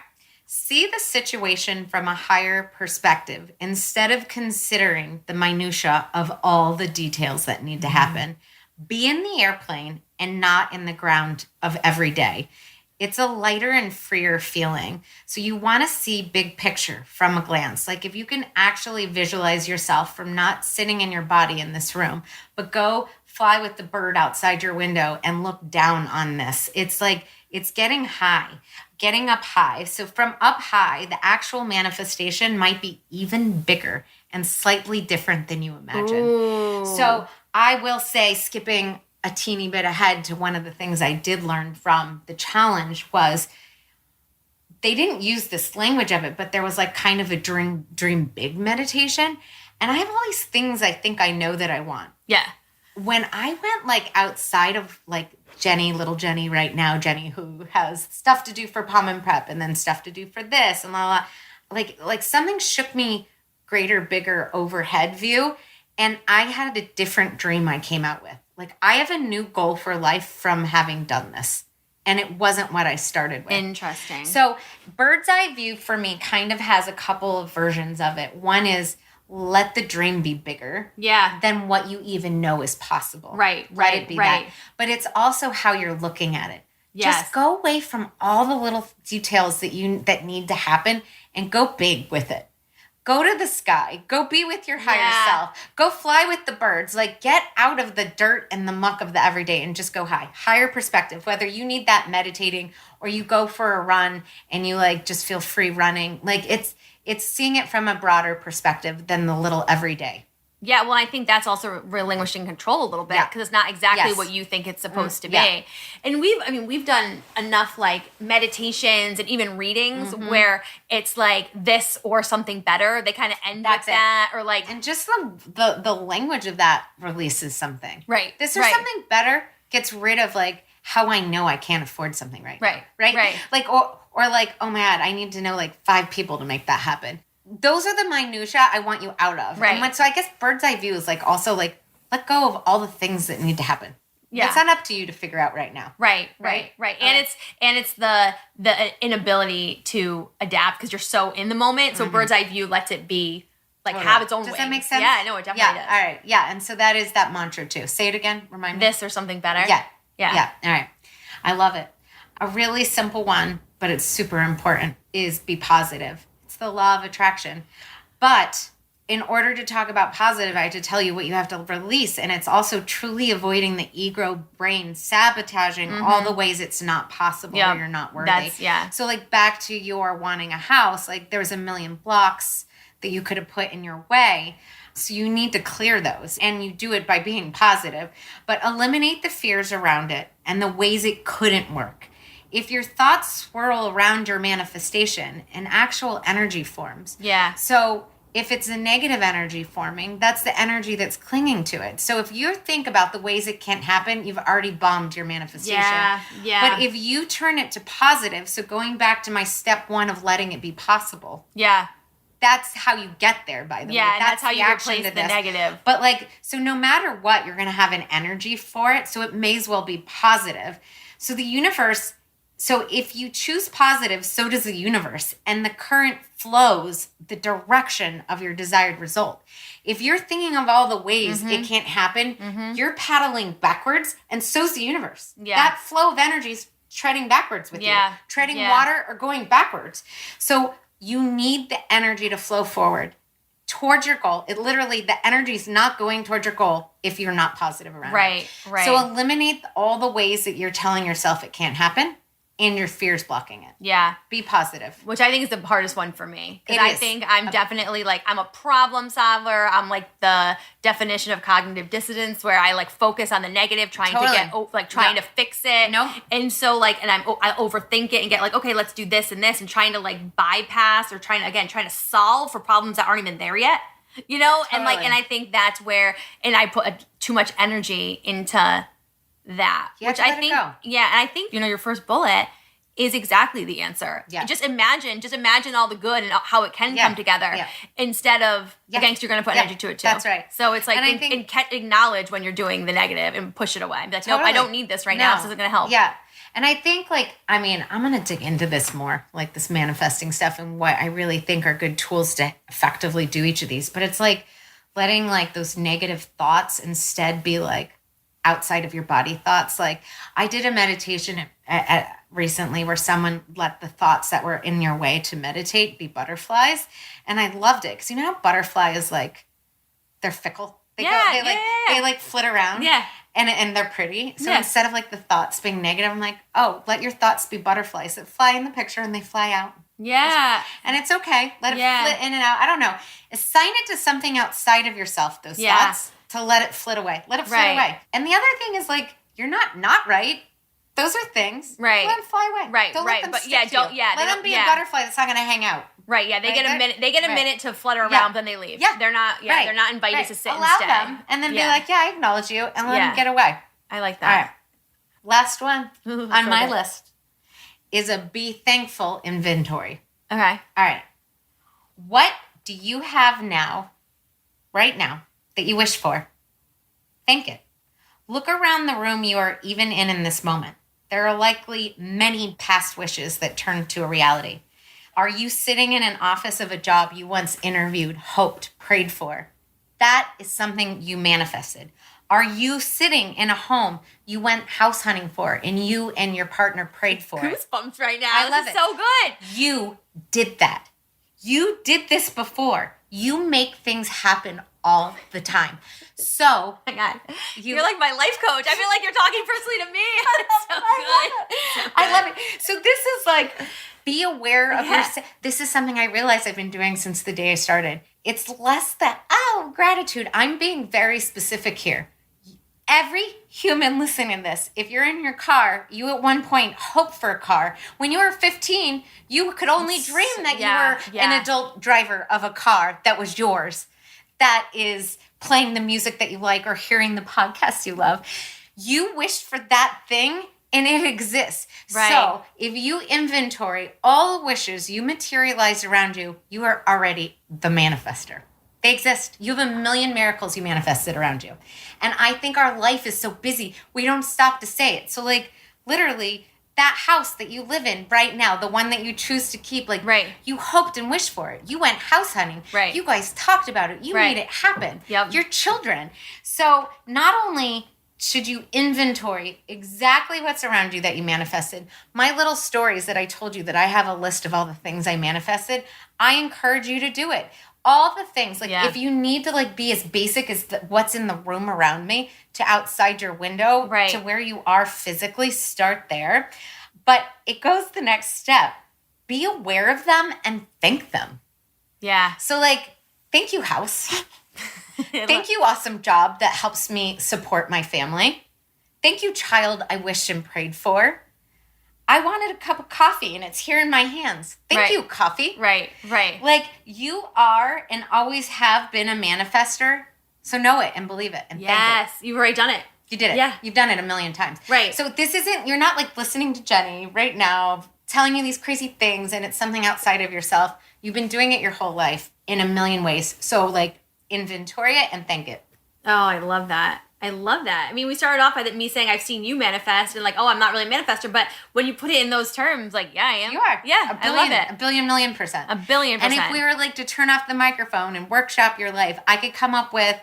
See the situation from a higher perspective instead of considering the minutia of all the details that need to happen. Be in the airplane and not in the ground of every day. It's a lighter and freer feeling. So you want to see big picture from a glance. Like if you can actually visualize yourself from not sitting in your body in this room, but go fly with the bird outside your window and look down on this. It's like, it's getting up high. So from up high, the actual manifestation might be even bigger and slightly different than you imagine. Ooh. So I will say, skipping a teeny bit ahead to one of the things I did learn from the challenge was they didn't use this language of it, but there was like kind of a dream big meditation. And I have all these things I think I know that I want. Yeah. When I went like outside of like little Jenny right now, Jenny who has stuff to do for Palm and Prep and then stuff to do for this and blah, blah, like something shook me greater, bigger overhead view. And I had a different dream I came out with. Like, I have a new goal for life from having done this. and it wasn't what I started with. Interesting. So bird's eye view for me kind of has a couple of versions of it. One is let the dream be bigger than what you even know is possible. Let it be that. But it's also how you're looking at it. Yes. Just go away from all the little details that need to happen and go big with it. Go to the sky. Go be with your higher self. Go fly with the birds. Like, get out of the dirt and the muck of the everyday and just go high. Higher perspective. Whether you need that meditating or you go for a run and you like just feel free running. Like, it's seeing it from a broader perspective than the little everyday. Yeah, well, I think that's also relinquishing control a little bit because it's not exactly what you think it's supposed to be. And we've done enough like meditations and even readings where it's like this or something better. They kind of end with that or like, and just the language of that releases something. Right. This or something better gets rid of like how I know I can't afford something right now. Right. Like or like, oh my God, I need to know like 5 people to make that happen. Those are the minutia I want you out of. Right. So I guess bird's eye view is like also like let go of all the things that need to happen. Yeah. It's not up to you to figure out right now. Right. And it's the inability to adapt because you're so in the moment. So bird's eye view lets it be like have its own way. Does that make sense? Yeah, no, it definitely does. All right. Yeah. And so that is that mantra too. Say it again. Remind me. This or something better. Yeah. All right. I love it. A really simple one, but it's super important, is be positive. It's the law of attraction. But in order to talk about positive, I have to tell you what you have to release. And it's also truly avoiding the ego brain sabotaging all the ways it's not possible or you're not worthy. So like back to your wanting a house, like there's a million blocks that you could have put in your way. So you need to clear those, and you do it by being positive, but eliminate the fears around it and the ways it couldn't work. If your thoughts swirl around your manifestation, an actual energy forms. Yeah. So if it's a negative energy forming, that's the energy that's clinging to it. So if you think about the ways it can't happen, you've already bombed your manifestation. Yeah. But if you turn it to positive, so going back to my step 1 of letting it be possible. Yeah. That's how you get there, by the way. Yeah, that's how you replace the negative. But like, so no matter what, you're going to have an energy for it. So it may as well be positive. So the universe, so if you choose positive, so does the universe. And the current flows the direction of your desired result. If you're thinking of all the ways it can't happen, you're paddling backwards, and so's the universe. Yeah. That flow of energy is treading backwards with you. Treading water or going backwards. So you need the energy to flow forward towards your goal. It literally, the energy is not going towards your goal if you're not positive around it. Right. So eliminate all the ways that you're telling yourself it can't happen and your fear's blocking it. Yeah. Be positive. Which I think is the hardest one for me. Because I think I'm definitely like, I'm a problem solver. I'm like the definition of cognitive dissonance where I like focus on the negative, trying to fix it. And so like, and I overthink it and get like, okay, let's do this and this, and trying to like bypass or trying to solve for problems that aren't even there yet. You know? And like, and I think that's where, and I put too much energy into that, which I think, and I think, your first bullet is exactly the answer. Yeah. Just imagine all the good and how it can come together instead of, again, you're going to put energy to it too. That's right. So it's like, acknowledge when you're doing the negative and push it away. Be like, nope, I don't need this right now. This isn't going to help. Yeah. And I think I'm going to dig into this more, like this manifesting stuff and what I really think are good tools to effectively do each of these. But it's like letting like those negative thoughts instead be like, outside of your body thoughts. Like I did a meditation recently where someone let the thoughts that were in your way to meditate be butterflies. And I loved it. Cause you know how butterfly is like, they're fickle. They flit around. Yeah. And they're pretty. So instead of like the thoughts being negative, I'm like, oh, let your thoughts be butterflies that fly in the picture and they fly out. Yeah. And it's okay. Let it flit in and out. I don't know. Assign it to something outside of yourself, those thoughts. To let it flit away. Let it flit away. And the other thing is like, you're not right. Those are things. Right. Let them fly away. Right. Don't let them stick to you. Let them be a butterfly that's not going to hang out. Right. Yeah. They get a minute. They get a minute to flutter around, then they leave. Yeah. They're not. Yeah. They're not invited to sit and stay. Allow them, and then be like, I acknowledge you, and let them get away. I like that. All right. Last one on my list is a be thankful inventory. Okay. All right. What do you have now, right now, that you wish for? Thank it. Look around the room you are even in this moment. there are likely many past wishes that turn to a reality. Are you sitting in an office of a job you once interviewed, hoped, prayed for? That is something you manifested. Are you sitting in a home you went house hunting for and you and your partner prayed for? Goosebumps right now. I love this it. Is so good. You did that. You did this before. You make things happen all the time. So, Oh my God. You're like my life coach. I feel like you're talking personally to me. It's so good. I love it. So this is like, be aware of this is something I realized I've been doing since the day I started. It's less that, gratitude. I'm being very specific here. Every human listening to this, if you're in your car, you at one point hoped for a car. When you were 15, you could only dream that you were an adult driver of a car that was yours. That is playing the music that you like or hearing the podcast you love. You wished for that thing and it exists. Right. So if you inventory all the wishes you materialized around you, you are already the manifester. They exist. You have a million miracles you manifested around you. And I think our life is so busy, we don't stop to say it. So like literally that house that you live in right now, the one that you choose to keep, like you hoped and wished for it. You went house hunting. Right. You guys talked about it. You made it happen. Yep. Your children. So not only should you inventory exactly what's around you that you manifested, my little stories that I told you that I have a list of all the things I manifested, I encourage you to do it. All the things, like if you need to like be as basic as what's in the room around me to outside your window to where you are physically, start there. But it goes the next step. Be aware of them and thank them. Yeah. So like, thank you, house. Thank you, awesome job that helps me support my family. Thank you, child I wished and prayed for. I wanted a cup of coffee and it's here in my hands. Thank you, coffee. Right. Like you are and always have been a manifester. So know it and believe it and thank it. You've already done it. You did it. Yeah. You've done it a million times. Right. So this isn't, you're not like listening to Jenny right now, telling you these crazy things and it's something outside of yourself. You've been doing it your whole life in a million ways. So like inventory it and thank it. Oh, I love that. I love that. I mean, we started off by me saying I've seen you manifest and like, oh, I'm not really a manifester. But when you put it in those terms, like, yeah, I am. You are. Yeah, I love it. A billion, million %. A billion %. And if we were like to turn off the microphone and workshop your life, I could come up with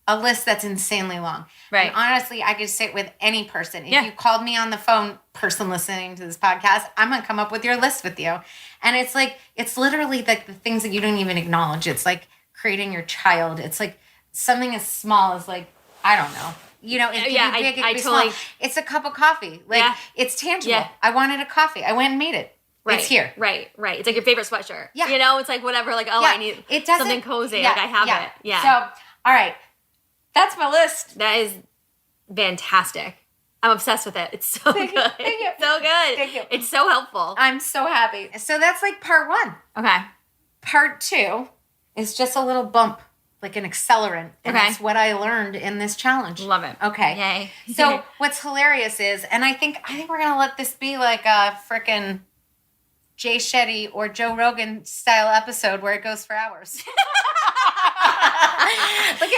a list that's insanely long. Right. And honestly, I could sit with any person. If you called me on the phone, person listening to this podcast, I'm going to come up with your list with you. And it's like, it's literally like the things that you don't even acknowledge. It's like creating your child. It's like something as small as like, I don't know. You know, it could be big, it could be small. It's a cup of coffee. Like, it's tangible. Yeah. I wanted a coffee. I went and made it. Right. It's here. Right. It's like your favorite sweatshirt. Yeah. You know, it's like whatever, like, I need something cozy. Like, I have it. Yeah. So, all right. That's my list. That is fantastic. I'm obsessed with it. It's so good. Thank you. So good. Thank you. It's so helpful. I'm so happy. So that's like part 1. Okay. Part 2 is just a little bump, like an accelerant. And that's what I learned in this challenge. Love it. Okay. Yay. So what's hilarious is, and I think we're going to let this be like a frickin' Jay Shetty or Joe Rogan style episode where it goes for hours. Like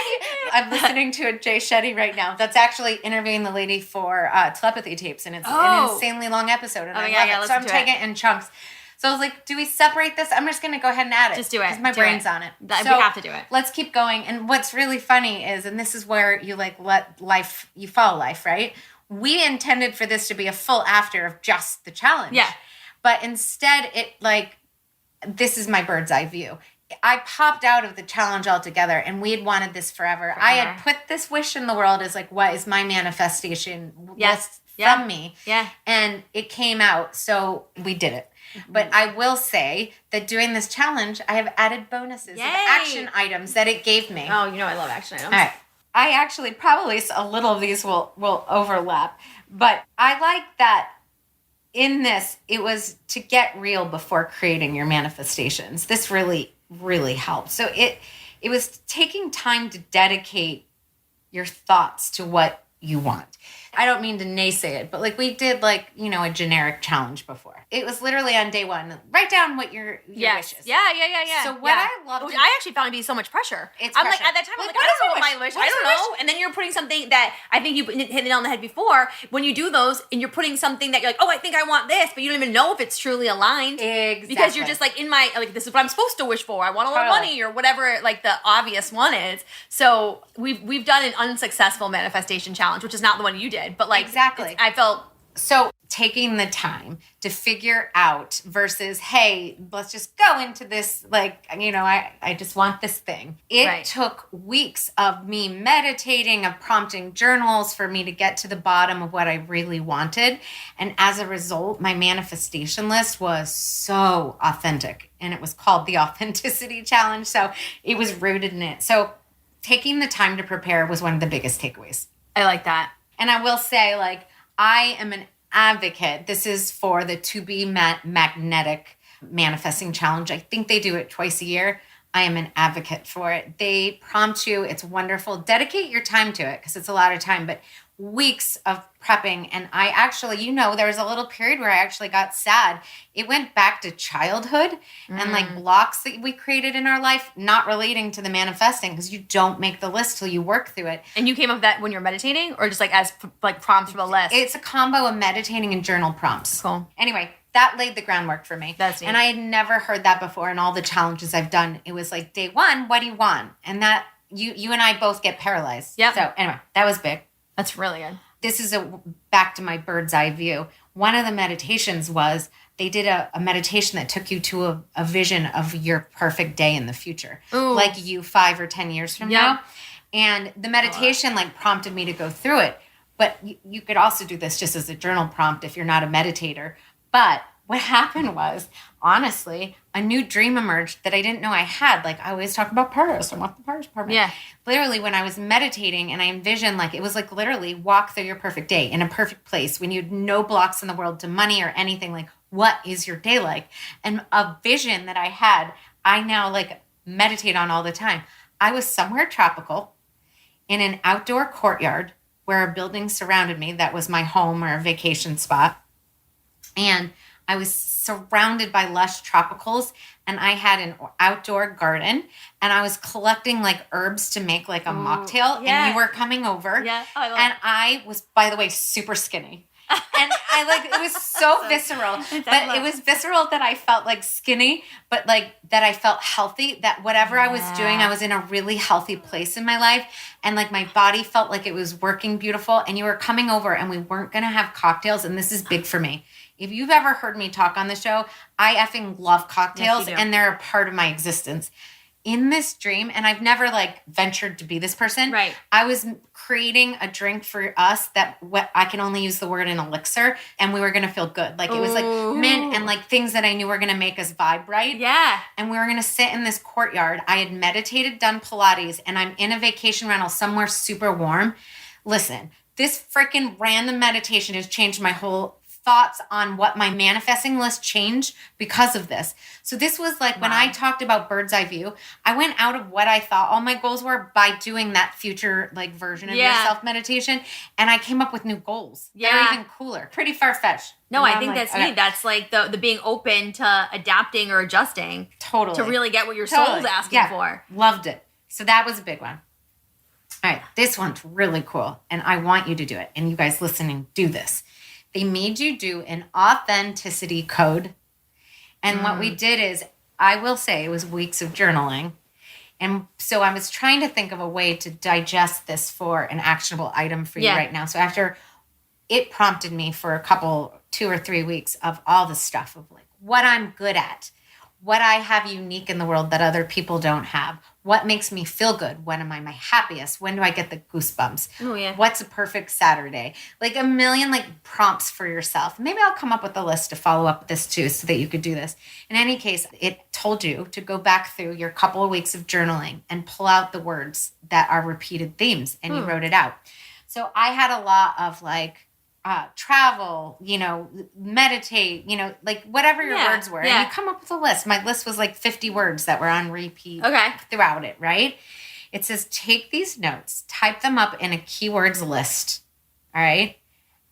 I'm listening to a Jay Shetty right now. That's actually interviewing the lady for telepathy tapes, and it's an insanely long episode, and I love it. So I'm taking it in chunks. So I was like, do we separate this? I'm just going to go ahead and add it. Just do it. Because my brain's on it. We have to do it. Let's keep going. And what's really funny is, and this is where you like let life, you follow life, right? We intended for this to be a full after of just the challenge. Yeah. But instead, it like, this is my bird's eye view. I popped out of the challenge altogether, and we had wanted this forever. I had put this wish in the world as like, what is my manifestation list from me? Yeah. And it came out, so we did it. But I will say that doing this challenge, I have added bonuses of action items that it gave me. Oh, you know I love action items. All right. I actually probably, a little of these will overlap. But I like that in this, it was to get real before creating your manifestations. This really, really helped. So it was taking time to dedicate your thoughts to what you want. I don't mean to naysay it, but like we did like, you know, a generic challenge before. It was literally on day one. Write down what your wishes. Yeah. So what I loved, I actually found it to be so much pressure. I'm pressure. like, at that time, I'm Like, like, I don't know what what's my wish. your I don't wish? know. And then you're putting something that I think you hit it on the head before. When you do those and you're putting something that you're like, oh, I think I want this, but you don't even know if it's truly aligned. Exactly. Because you're just like, this is what I'm supposed to wish for. I want a lot of money or whatever, like the obvious one is. So we've done an unsuccessful manifestation challenge, which is not the one you did, but like, exactly. I felt. So taking the time to figure out versus, hey, let's just go into this, like, you know, I just want this thing. It took weeks of me meditating, of prompting journals for me to get to the bottom of what I really wanted. And as a result, my manifestation list was so authentic. And it was called the Authenticity Challenge. So it was rooted in it. So taking the time to prepare was one of the biggest takeaways. I like that. And I will say, like, I am an advocate. This is for the To Be Magnetic Manifesting Challenge. I think they do it twice a year. I am an advocate for it. They prompt you. It's wonderful. Dedicate your time to it because it's a lot of time, but weeks of prepping. And I actually, you know, there was a little period where I actually got sad. It went back to childhood and like blocks that we created in our life, not relating to the manifesting because you don't make the list till you work through it. And you came up with that when you're meditating or just like as like prompts from a list? It's a combo of meditating and journal prompts. Cool. Anyway, that laid the groundwork for me. That's neat. And I had never heard that before in all the challenges I've done. It was like day one, what do you want? And that you and I both get paralyzed. Yep. So anyway, that was big. That's really good. This is back to my bird's eye view. One of the meditations was they did a meditation that took you to a vision of your perfect day in the future. Ooh. Like you 5 or 10 years from now. And the meditation like prompted me to go through it. But you could also do this just as a journal prompt if you're not a meditator. But what happened was, honestly, a new dream emerged that I didn't know I had. Like, I always talk about Paris. I want the Paris apartment. Yeah. Literally, when I was meditating and I envisioned, like, it was like literally walk through your perfect day in a perfect place when you had no blocks in the world to money or anything. Like, what is your day like? And a vision that I had, I now, like, meditate on all the time. I was somewhere tropical in an outdoor courtyard where a building surrounded me. That was my home or a vacation spot. And I was surrounded by lush tropicals and I had an outdoor garden and I was collecting like herbs to make like a mocktail and you were coming over. Yeah. Oh, I love and I was, by the way, super skinny. And I like, it was so visceral, but it was visceral that I felt like skinny, but like that I felt healthy, that whatever I was doing, I was in a really healthy place in my life. And like my body felt like it was working beautiful and you were coming over and we weren't going to have cocktails. And this is big for me. If you've ever heard me talk on the show, I effing love cocktails and they're a part of my existence. In this dream, and I've never like ventured to be this person. Right. I was creating a drink for us that I can only use the word an elixir, and we were going to feel good. Like it was like mint and like things that I knew were going to make us vibe right. Yeah. And we were going to sit in this courtyard. I had meditated, done Pilates, and I'm in a vacation rental somewhere super warm. Listen, this freaking random meditation has changed my whole thoughts on what my manifesting list changed because of this. So this was like when I talked about bird's eye view, I went out of what I thought all my goals were by doing that future like version of yourself meditation. And I came up with new goals. Yeah. They're even cooler. Pretty far-fetched. No, I think that's neat. That's like the being open to adapting or adjusting. Totally. To really get what your soul's asking for. Loved it. So that was a big one. All right. This one's really cool. And I want you to do it. And you guys listening, do this. They made you do an authenticity code. And what we did is, I will say it was weeks of journaling. And so I was trying to think of a way to digest this for an actionable item for you right now. So after it prompted me for a couple, 2 or 3 weeks of all the stuff of like what I'm good at, what I have unique in the world that other people don't have, what makes me feel good, when am I my happiest, when do I get the goosebumps, what's a perfect Saturday, like a million like prompts for yourself. Maybe I'll come up with a list to follow up with this too so that you could do this. In any case, it told you to go back through your couple of weeks of journaling and pull out the words that are repeated themes and you wrote it out. So I had a lot of like travel, meditate, like whatever your words were. And you come up with a list. My list was like 50 words that were on repeat throughout it, right? It says, take these notes, type them up in a keywords list, all right?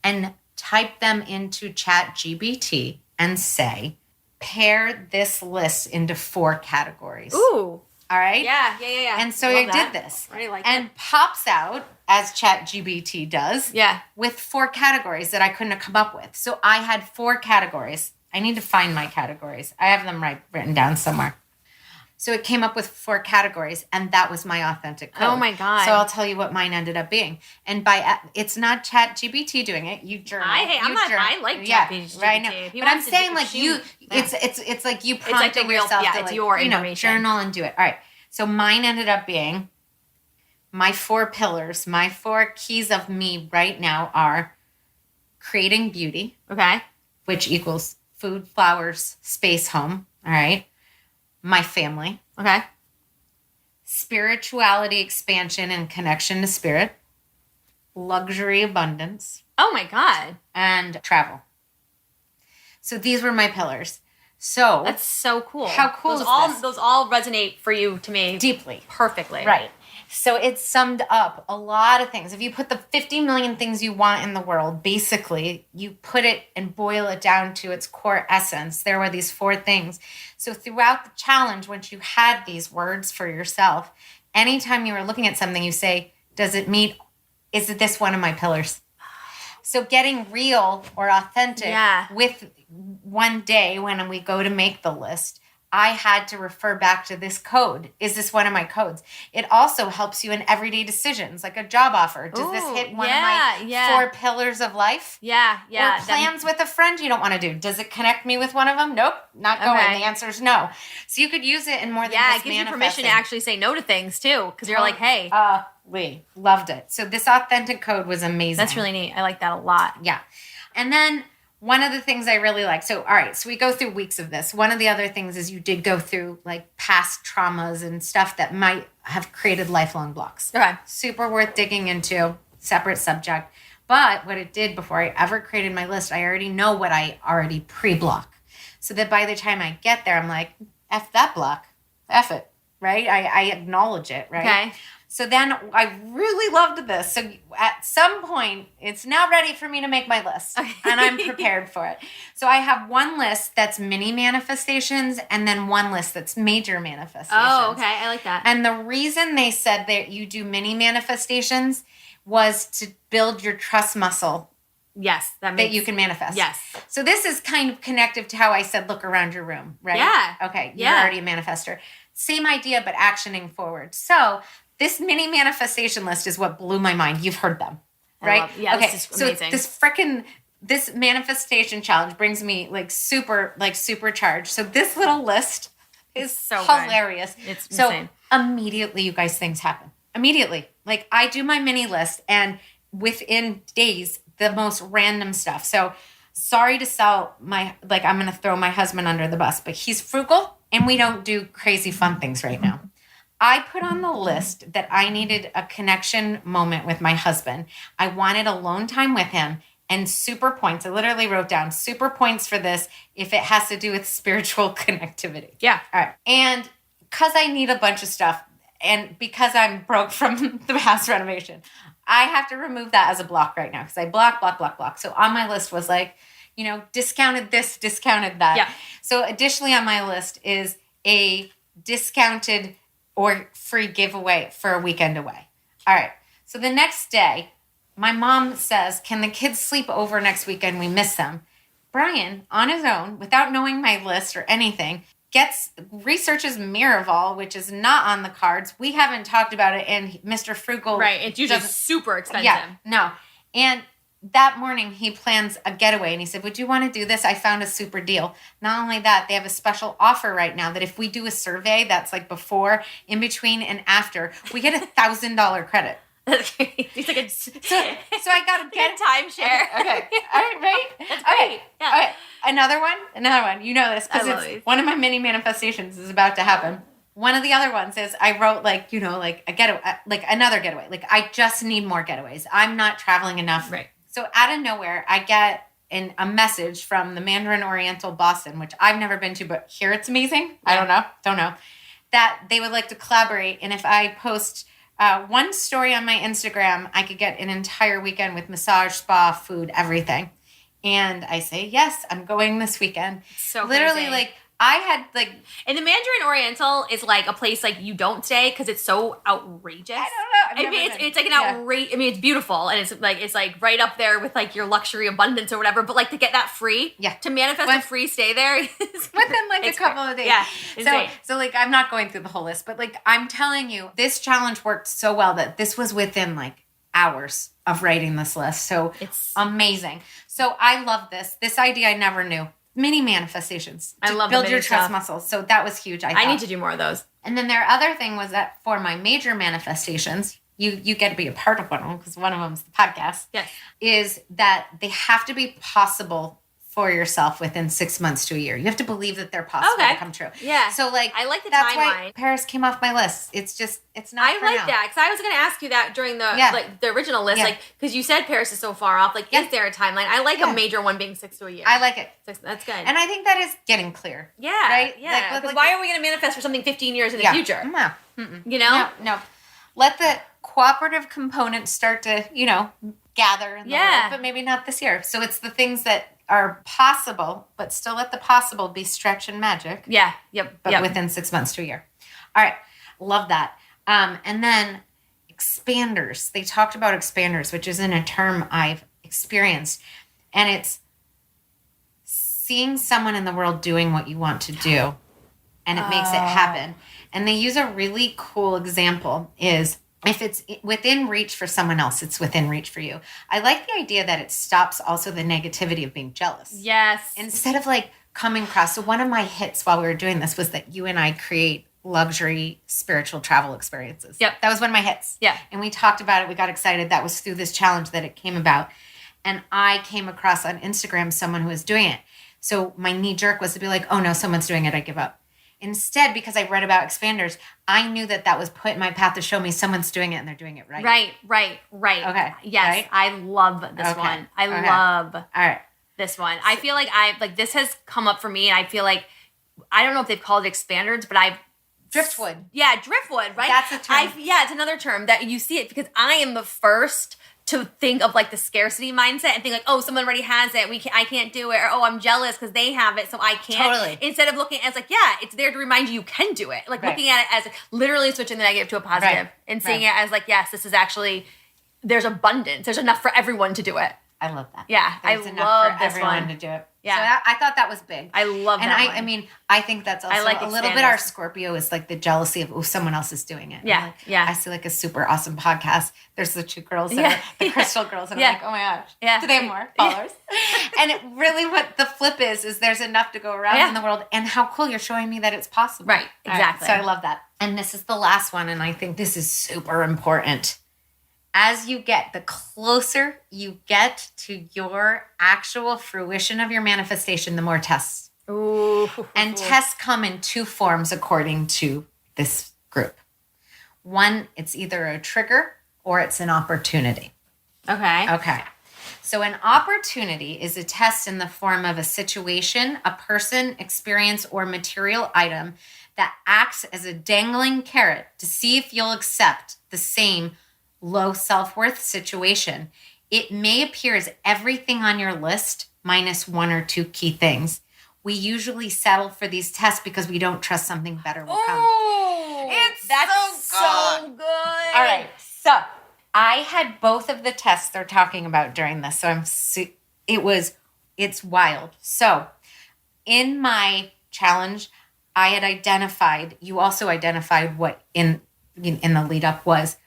and type them into ChatGPT and say, pair this list into 4 categories. Ooh. All right? Yeah. And so I did this. I like and it. pops out, as ChatGPT does, Yeah. with 4 categories that I couldn't have come up with. So I had 4 categories. I need to find my categories. I have them written down somewhere. So it came up with 4 categories, and that was my authentic code. Oh my God. So I'll tell you what mine ended up being. And it's not ChatGPT doing it. You journal. I like ChatGPT. Right, I know. But I'm saying like it's like you prompting yourself to it's your information. Journal and do it. All right. So mine ended up being my 4 pillars, my 4 keys of me right now are creating beauty. Okay. Which equals food, flowers, space, home. All right. My family. Okay. Spirituality, expansion, and connection to spirit. Luxury, abundance. Oh my God. And travel. So these were my pillars. So that's so cool. How cool is this? Those all resonate for you to me deeply. Perfectly. Right. So it summed up a lot of things. If you put the 50 million things you want in the world, basically, you put it and boil it down to its core essence. There were these 4 things. So throughout the challenge, once you had these words for yourself, anytime you were looking at something, you say, is it this one of my pillars? So getting real or authentic with one day when we go to make the list, I had to refer back to this code. Is this one of my codes? It also helps you in everyday decisions, like a job offer. Does this hit one of my 4 pillars of life? Yeah. Or plans with a friend you don't want to do. Does it connect me with one of them? Nope, not going. The answer is no. So you could use it in more than just manifesting. Yeah, it gives you permission to actually say no to things too, because you're like, hey. We loved it. So this authentic code was amazing. That's really neat. I like that a lot. Yeah. And then one of the things I really like, so all right, so we go through weeks of this. One of the other things is you did go through like past traumas and stuff that might have created lifelong blocks. Okay. Super worth digging into, separate subject. But what it did before I ever created my list, I already know what I already pre-block. So that by the time I get there, I'm like, F that block, F it, right? I acknowledge it, right? Okay. So then I really loved this. So at some point, it's now ready for me to make my list. And I'm prepared for it. So I have one list that's mini manifestations and then one list that's major manifestations. Oh, okay. I like that. And the reason they said that you do mini manifestations was to build your trust muscle. Yes. That you can manifest. Yes. So this is kind of connective to how I said, look around your room, right? Yeah. Okay. You're already a manifester. Same idea, but actioning forward. So this mini manifestation list is what blew my mind. You've heard them, right? This is amazing. So this manifestation challenge brings me supercharged. So this little list is so hilarious. Good. It's insane. So immediately, you guys, things happen. Immediately. Like I do my mini list and within days, the most random stuff. So sorry to sell I'm going to throw my husband under the bus, but he's frugal and we don't do crazy fun things right now. I put on the list that I needed a connection moment with my husband. I wanted alone time with him and super points. I literally wrote down super points for this if it has to do with spiritual connectivity. Yeah. All right. And because I need a bunch of stuff and because I'm broke from the house renovation, I have to remove that as a block right now because I block. So on my list was discounted this, discounted that. Yeah. So additionally on my list is a discounted or free giveaway for a weekend away. All right. So the next day, my mom says, can the kids sleep over next weekend? We miss them. Brian, on his own, without knowing my list or anything, researches Miraval, which is not on the cards. We haven't talked about it. And Mr. Frugal. Right. It's usually super expensive. Yeah. No. And that morning, he plans a getaway, and he said, would you want to do this? I found a super deal. Not only that, they have a special offer right now that if we do a survey that's like before, in between, and after, we get $1,000 credit. He's like so I got to get a timeshare. Okay. All right, right? That's great. Yeah. Okay. Another one. You know this because it's one of my mini manifestations is about to happen. One of the other ones is I wrote a getaway, like another getaway. Like I just need more getaways. I'm not traveling enough. Right. So out of nowhere, I get a message from the Mandarin Oriental Boston, which I've never been to, but here it's amazing. Yeah. I don't know. That they would like to collaborate. And if I post one story on my Instagram, I could get an entire weekend with massage, spa, food, everything. And I say, yes, I'm going this weekend. So literally, crazy. like, I had, like... And the Mandarin Oriental is, like, a place, like, you don't stay because it's so outrageous. I don't know. I mean, it's like an outrage. I mean, it's beautiful. And it's like, right up there with, like, your luxury abundance or whatever. But, like, to get that free, to manifest a free stay there is... Within, like, a couple of days. Yeah, so, like, I'm not going through the whole list. But, like, I'm telling you, this challenge worked so well that this was within, like, hours of writing this list. So, it's amazing. So, I love this. This idea I never knew. Mini manifestations. I love build your trust muscles. So that was huge. I need to do more of those. And then their other thing was that for my major manifestations, you get to be a part of one of them because one of them is the podcast. Yes. Is that they have to be possible for yourself within 6 months to a year. You have to believe that they're possible to come true. Yeah. So like I like the that's timeline. Why Paris came off my list. It's not. I like that because I was going to ask you that during the original list, like because you said Paris is so far off. Like, is there a timeline? I like a major one being 6 to a year. I like it. That's good. And I think that is getting clear. Yeah. Right. Yeah. Because why are we going to manifest for something 15 years in the future? No. You know. No. Let the cooperative components start to gather in the world, but maybe not this year. So it's the things that are possible, but still let the possible be stretch and magic. Yeah. Yep. But within 6 months to a year. All right. Love that. And then expanders. They talked about expanders, which isn't a term I've experienced. And it's seeing someone in the world doing what you want to do. And it makes it happen. And they use a really cool example is if it's within reach for someone else, it's within reach for you. I like the idea that it stops also the negativity of being jealous. Yes. Instead of like coming across. So one of my hits while we were doing this was that you and I create luxury spiritual travel experiences. Yep. That was one of my hits. Yeah. And we talked about it. We got excited. That was through this challenge that it came about. And I came across on Instagram someone who was doing it. So my knee jerk was to be like, oh no, someone's doing it. I give up. Instead, because I read about expanders, I knew that was put in my path to show me someone's doing it and they're doing it right. Right. Okay. Yes, right? I love this one. I love All right. this one. I feel like this has come up for me, and I feel like I don't know if they've called it expanders, but driftwood. Yeah, driftwood. Right. That's a term. It's another term that you see it because I am the first to think of like the scarcity mindset and think like, oh, someone already has it. I can't do it. Or, oh, I'm jealous because they have it, so I can't. Totally. Instead of looking as like, yeah, it's there to remind you can do it. Like looking at it as literally switching the negative to a positive and seeing it as like, yes, this is actually, there's abundance. There's enough for everyone to do it. I love that. Yeah, There's I enough love for this everyone one. to do it. Yeah. So I thought that was big. I love and that one. I mean, I think that's also like a little bit our expanders. Scorpio is like the jealousy of, oh, someone else is doing it. Yeah, I see like a super awesome podcast. There's the two girls, that are, the Crystal girls, and I'm like, oh my gosh, do they have more followers? And it really what the flip is there's enough to go around in the world, and how cool you're showing me that it's possible. Right, exactly. So I love that. And this is the last one, and I think this is super important. As you get, the closer you get to your actual fruition of your manifestation, the more tests. Ooh. And tests come in two forms according to this group. One, it's either a trigger or it's an opportunity. Okay. So an opportunity is a test in the form of a situation, a person, experience, or material item that acts as a dangling carrot to see if you'll accept the same low self-worth situation. It may appear as everything on your list minus one or two key things. We usually settle for these tests because we don't trust something better will come. Oh, that's so good. All right. So I had both of the tests they're talking about during this. So it's wild. So in my challenge, I had identified, you also identified what in the lead up was,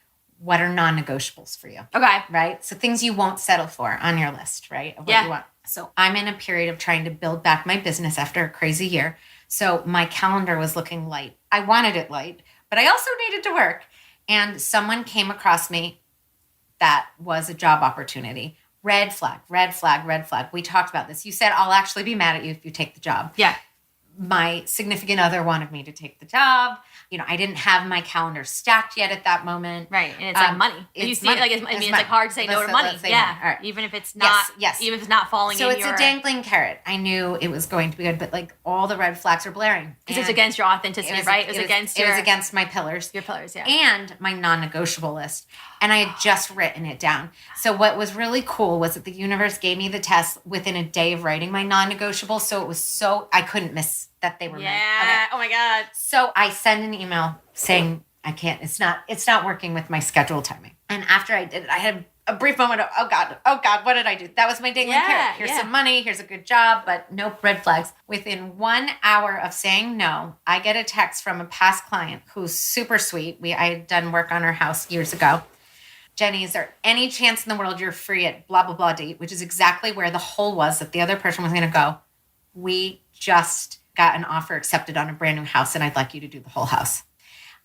what are non-negotiables for you? Okay. Right? So things you won't settle for on your list, right? Of what you want. So I'm in a period of trying to build back my business after a crazy year. So my calendar was looking light. I wanted it light, but I also needed to work. And someone came across me that was a job opportunity. Red flag, red flag, red flag. We talked about this. You said, I'll actually be mad at you if you take the job. Yeah. My significant other wanted me to take the job. I didn't have my calendar stacked yet at that moment. Right. And it's like money. You see money. it, it's like hard to say no to money. Yeah. All right. Even if it's not, even if it's not falling so in it's a dangling carrot. I knew it was going to be good, but like all the red flags are blaring. Because it's against your authenticity, right? It was against my pillars. Your pillars, yeah. And my non-negotiable list. And I had just written it down. So what was really cool was that the universe gave me the test within a day of writing my non-negotiable. So it was I couldn't miss that they were meant. Yeah. Okay. Oh my God. So I send an email saying, I can't, it's not working with my schedule timing. And after I did it, I had a brief moment of, oh God, what did I do? That was my dangling carrot. Here's some money, here's a good job, but nope, red flags. Within 1 hour of saying no, I get a text from a past client who's super sweet. I had done work on her house years ago. Jenny, is there any chance in the world you're free at blah, blah, blah date, which is exactly where the hole was that the other person was going to go. We just got an offer accepted on a brand new house and I'd like you to do the whole house.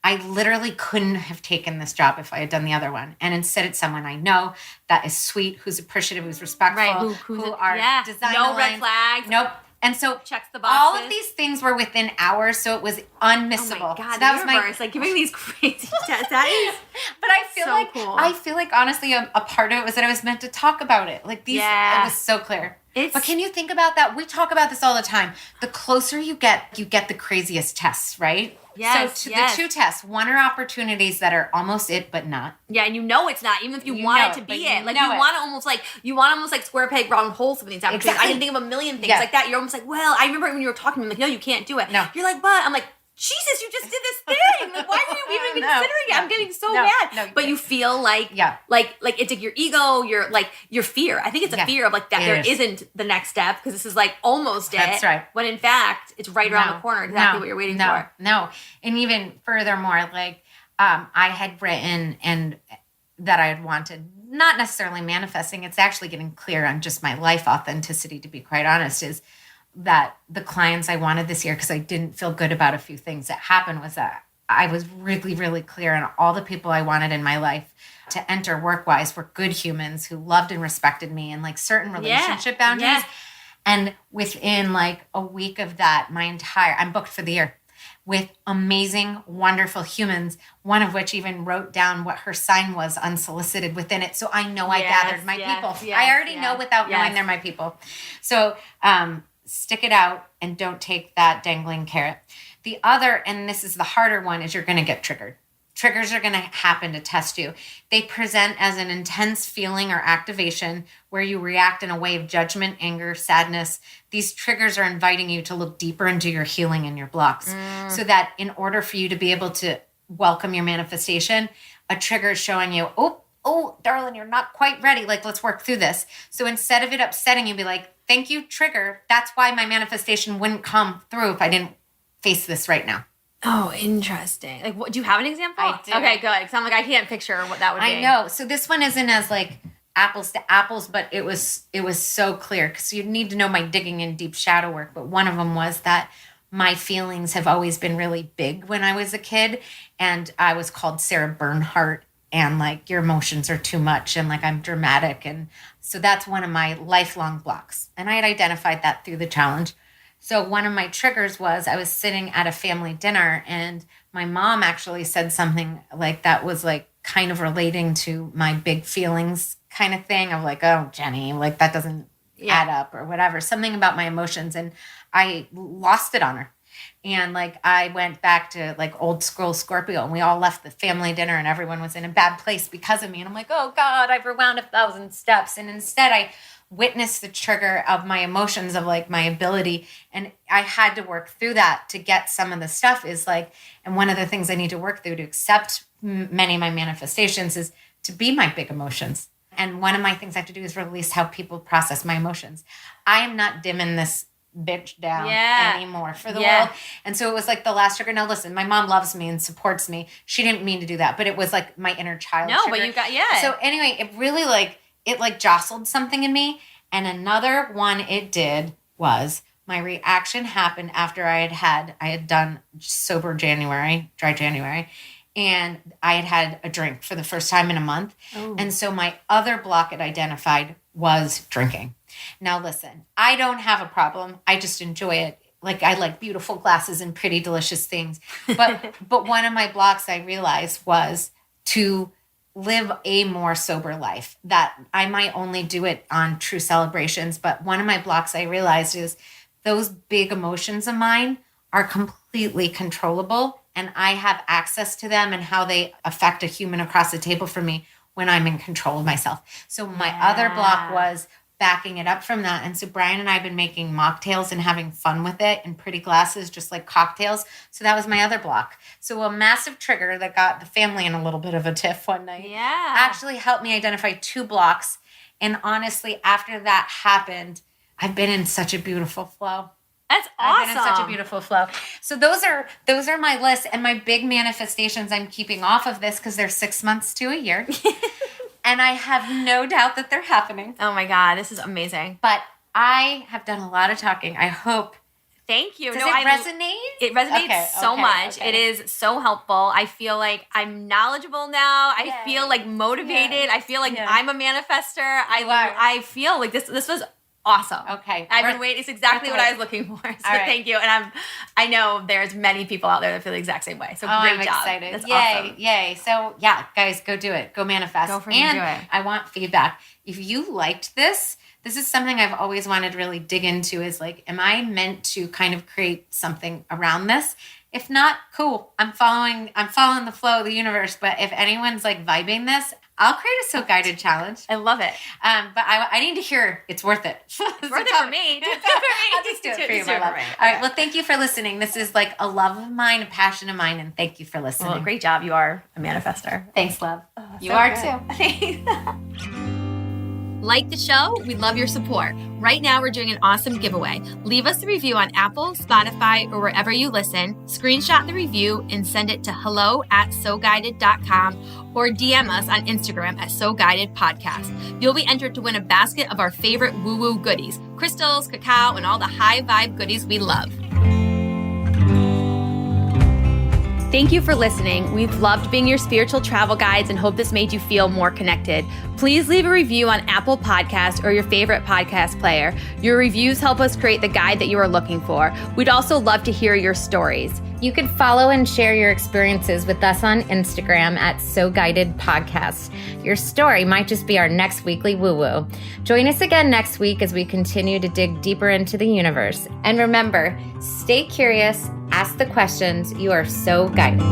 I literally couldn't have taken this job if I had done the other one. And instead it's someone I know that is sweet, who's appreciative, who's respectful, right, who are design no aligned. red flags. Nope. And so checks the boxes. All of these things were within hours, so it was unmissable. Oh my God, so that the universe, like giving these crazy tests. That is but I feel so like cool. I feel like honestly a part of it was that I was meant to talk about it. Like these it was so clear. But can you think about that? We talk about this all the time. The closer you get the craziest tests, right? Yes. So the two tests, one are opportunities that are almost it, but not. Yeah, and it's not, even if you want it to be it. Like you want to almost like square peg round hole some of these opportunities. Exactly. I can think of a million things like that. You're almost like, well, I remember when you were talking to me, like, no, you can't do it. No. You're like, but I'm like, Jesus, you just did this thing. Like, why are you even considering it? I'm getting so mad. No, but you feel like, like it's like your ego, your fear. I think it's a fear of like that there isn't the next step because this is like almost it. That's right. When in fact, it's right around the corner, exactly what you're waiting for. No. And even furthermore, like I had written and that I had wanted, not necessarily manifesting, it's actually getting clear on just my life authenticity, to be quite honest, is that the clients I wanted this year, because I didn't feel good about a few things that happened, was that I was really, really clear on all the people I wanted in my life to enter work-wise were good humans who loved and respected me and like certain relationship boundaries. Yeah. And within like a week of that, I'm booked for the year with amazing, wonderful humans, one of which even wrote down what her sign was unsolicited within it. So I know I gathered my people. I already know without knowing they're my people. So, stick it out and don't take that dangling carrot. The other, and this is the harder one, is you're going to get triggered. Triggers are going to happen to test you. They present as an intense feeling or activation where you react in a way of judgment, anger, sadness. These triggers are inviting you to look deeper into your healing and your blocks so that in order for you to be able to welcome your manifestation, a trigger is showing you, oh, darling, you're not quite ready. Like, let's work through this. So instead of it upsetting you, be like, thank you, trigger. That's why my manifestation wouldn't come through if I didn't face this right now. Oh, interesting. Like, what, do you have an example? I do. Okay, good. Because I'm like, I can't picture what that would be. I know. So this one isn't as like apples to apples, but it was so clear because you need to know my digging in deep shadow work. But one of them was that my feelings have always been really big when I was a kid, and I was called Sarah Bernhardt. And like, your emotions are too much, and like, I'm dramatic. And so that's one of my lifelong blocks. And I had identified that through the challenge. So one of my triggers was I was sitting at a family dinner, and my mom actually said something like that was like kind of relating to my big feelings kind of thing of like, oh, Jenny, like that doesn't add up or whatever, something about my emotions. And I lost it on her. And like, I went back to like old school Scorpio, and we all left the family dinner and everyone was in a bad place because of me. And I'm like, oh God, I've rewound 1,000 steps. And instead I witnessed the trigger of my emotions, of like my ability. And I had to work through that to get some of the stuff is like, and one of the things I need to work through to accept many of my manifestations is to be my big emotions. And one of my things I have to do is release how people process my emotions. I am not dimming this bitch down anymore for the world. And so it was like the last trigger. Now listen, my mom loves me and supports me. She didn't mean to do that, but it was like my inner child. No, trigger. but you got, So anyway, it really like, it like jostled something in me. And another one it did was my reaction happened after I had done sober January, dry January. And I had a drink for the first time in a month. Oh. And so my other block it identified was drinking. Now, listen, I don't have a problem. I just enjoy it. I like beautiful glasses and pretty delicious things. But one of my blocks I realized was to live a more sober life, that I might only do it on true celebrations. But one of my blocks I realized is those big emotions of mine are completely controllable, and I have access to them and how they affect a human across the table for me when I'm in control of myself. So my other block was backing it up from that. And so Brian and I have been making mocktails and having fun with it in pretty glasses, just like cocktails. So that was my other block. So a massive trigger that got the family in a little bit of a tiff one night actually helped me identify 2 blocks. And honestly, after that happened, I've been in such a beautiful flow. That's awesome. I've been in such a beautiful flow. So those are my list, and my big manifestations I'm keeping off of this because they're 6 months to a year. And I have no doubt that they're happening. Oh my God, this is amazing. But I have done a lot of talking. I hope. Thank you. Does it resonate? It resonates so much. Okay. It is so helpful. I feel like I'm knowledgeable now. I feel like motivated. I feel like I'm a manifester. I feel like this was awesome. Okay. I've been waiting. It's exactly what I was looking for. So thank you. And I know there's many people out there that feel the exact same way. So great I'm job. Excited. That's Yay. awesome. Yay. So yeah, guys, go do it. Go manifest. Go for it and do it. I want feedback. If you liked this is something I've always wanted to really dig into, is like, am I meant to kind of create something around this? If not, cool. I'm following the flow of the universe. But if anyone's like vibing this, I'll create a So Guided challenge. I love it. But I need to hear it's worth it. It's worth it for me. I'll just do it for you, my love. All right. Well, thank you for listening. This is like a love of mine, a passion of mine, and thank you for listening. Well, great job. You are a manifester. Thanks, love. You so are good. too. Like the show? We'd love your support. Right now, we're doing an awesome giveaway. Leave us a review on Apple, Spotify, or wherever you listen. Screenshot the review and send it to hello@soguided.com or DM us on Instagram at So Guided Podcast. You'll be entered to win a basket of our favorite woo-woo goodies, crystals, cacao, and all the high vibe goodies we love. Thank you for listening. We've loved being your spiritual travel guides and hope this made you feel more connected. Please leave a review on Apple Podcasts or your favorite podcast player. Your reviews help us create the guide that you are looking for. We'd also love to hear your stories. You could follow and share your experiences with us on Instagram at So Guided Podcast. Your story might just be our next weekly woo-woo. Join us again next week as we continue to dig deeper into the universe. And remember, stay curious, ask the questions. You are so guided.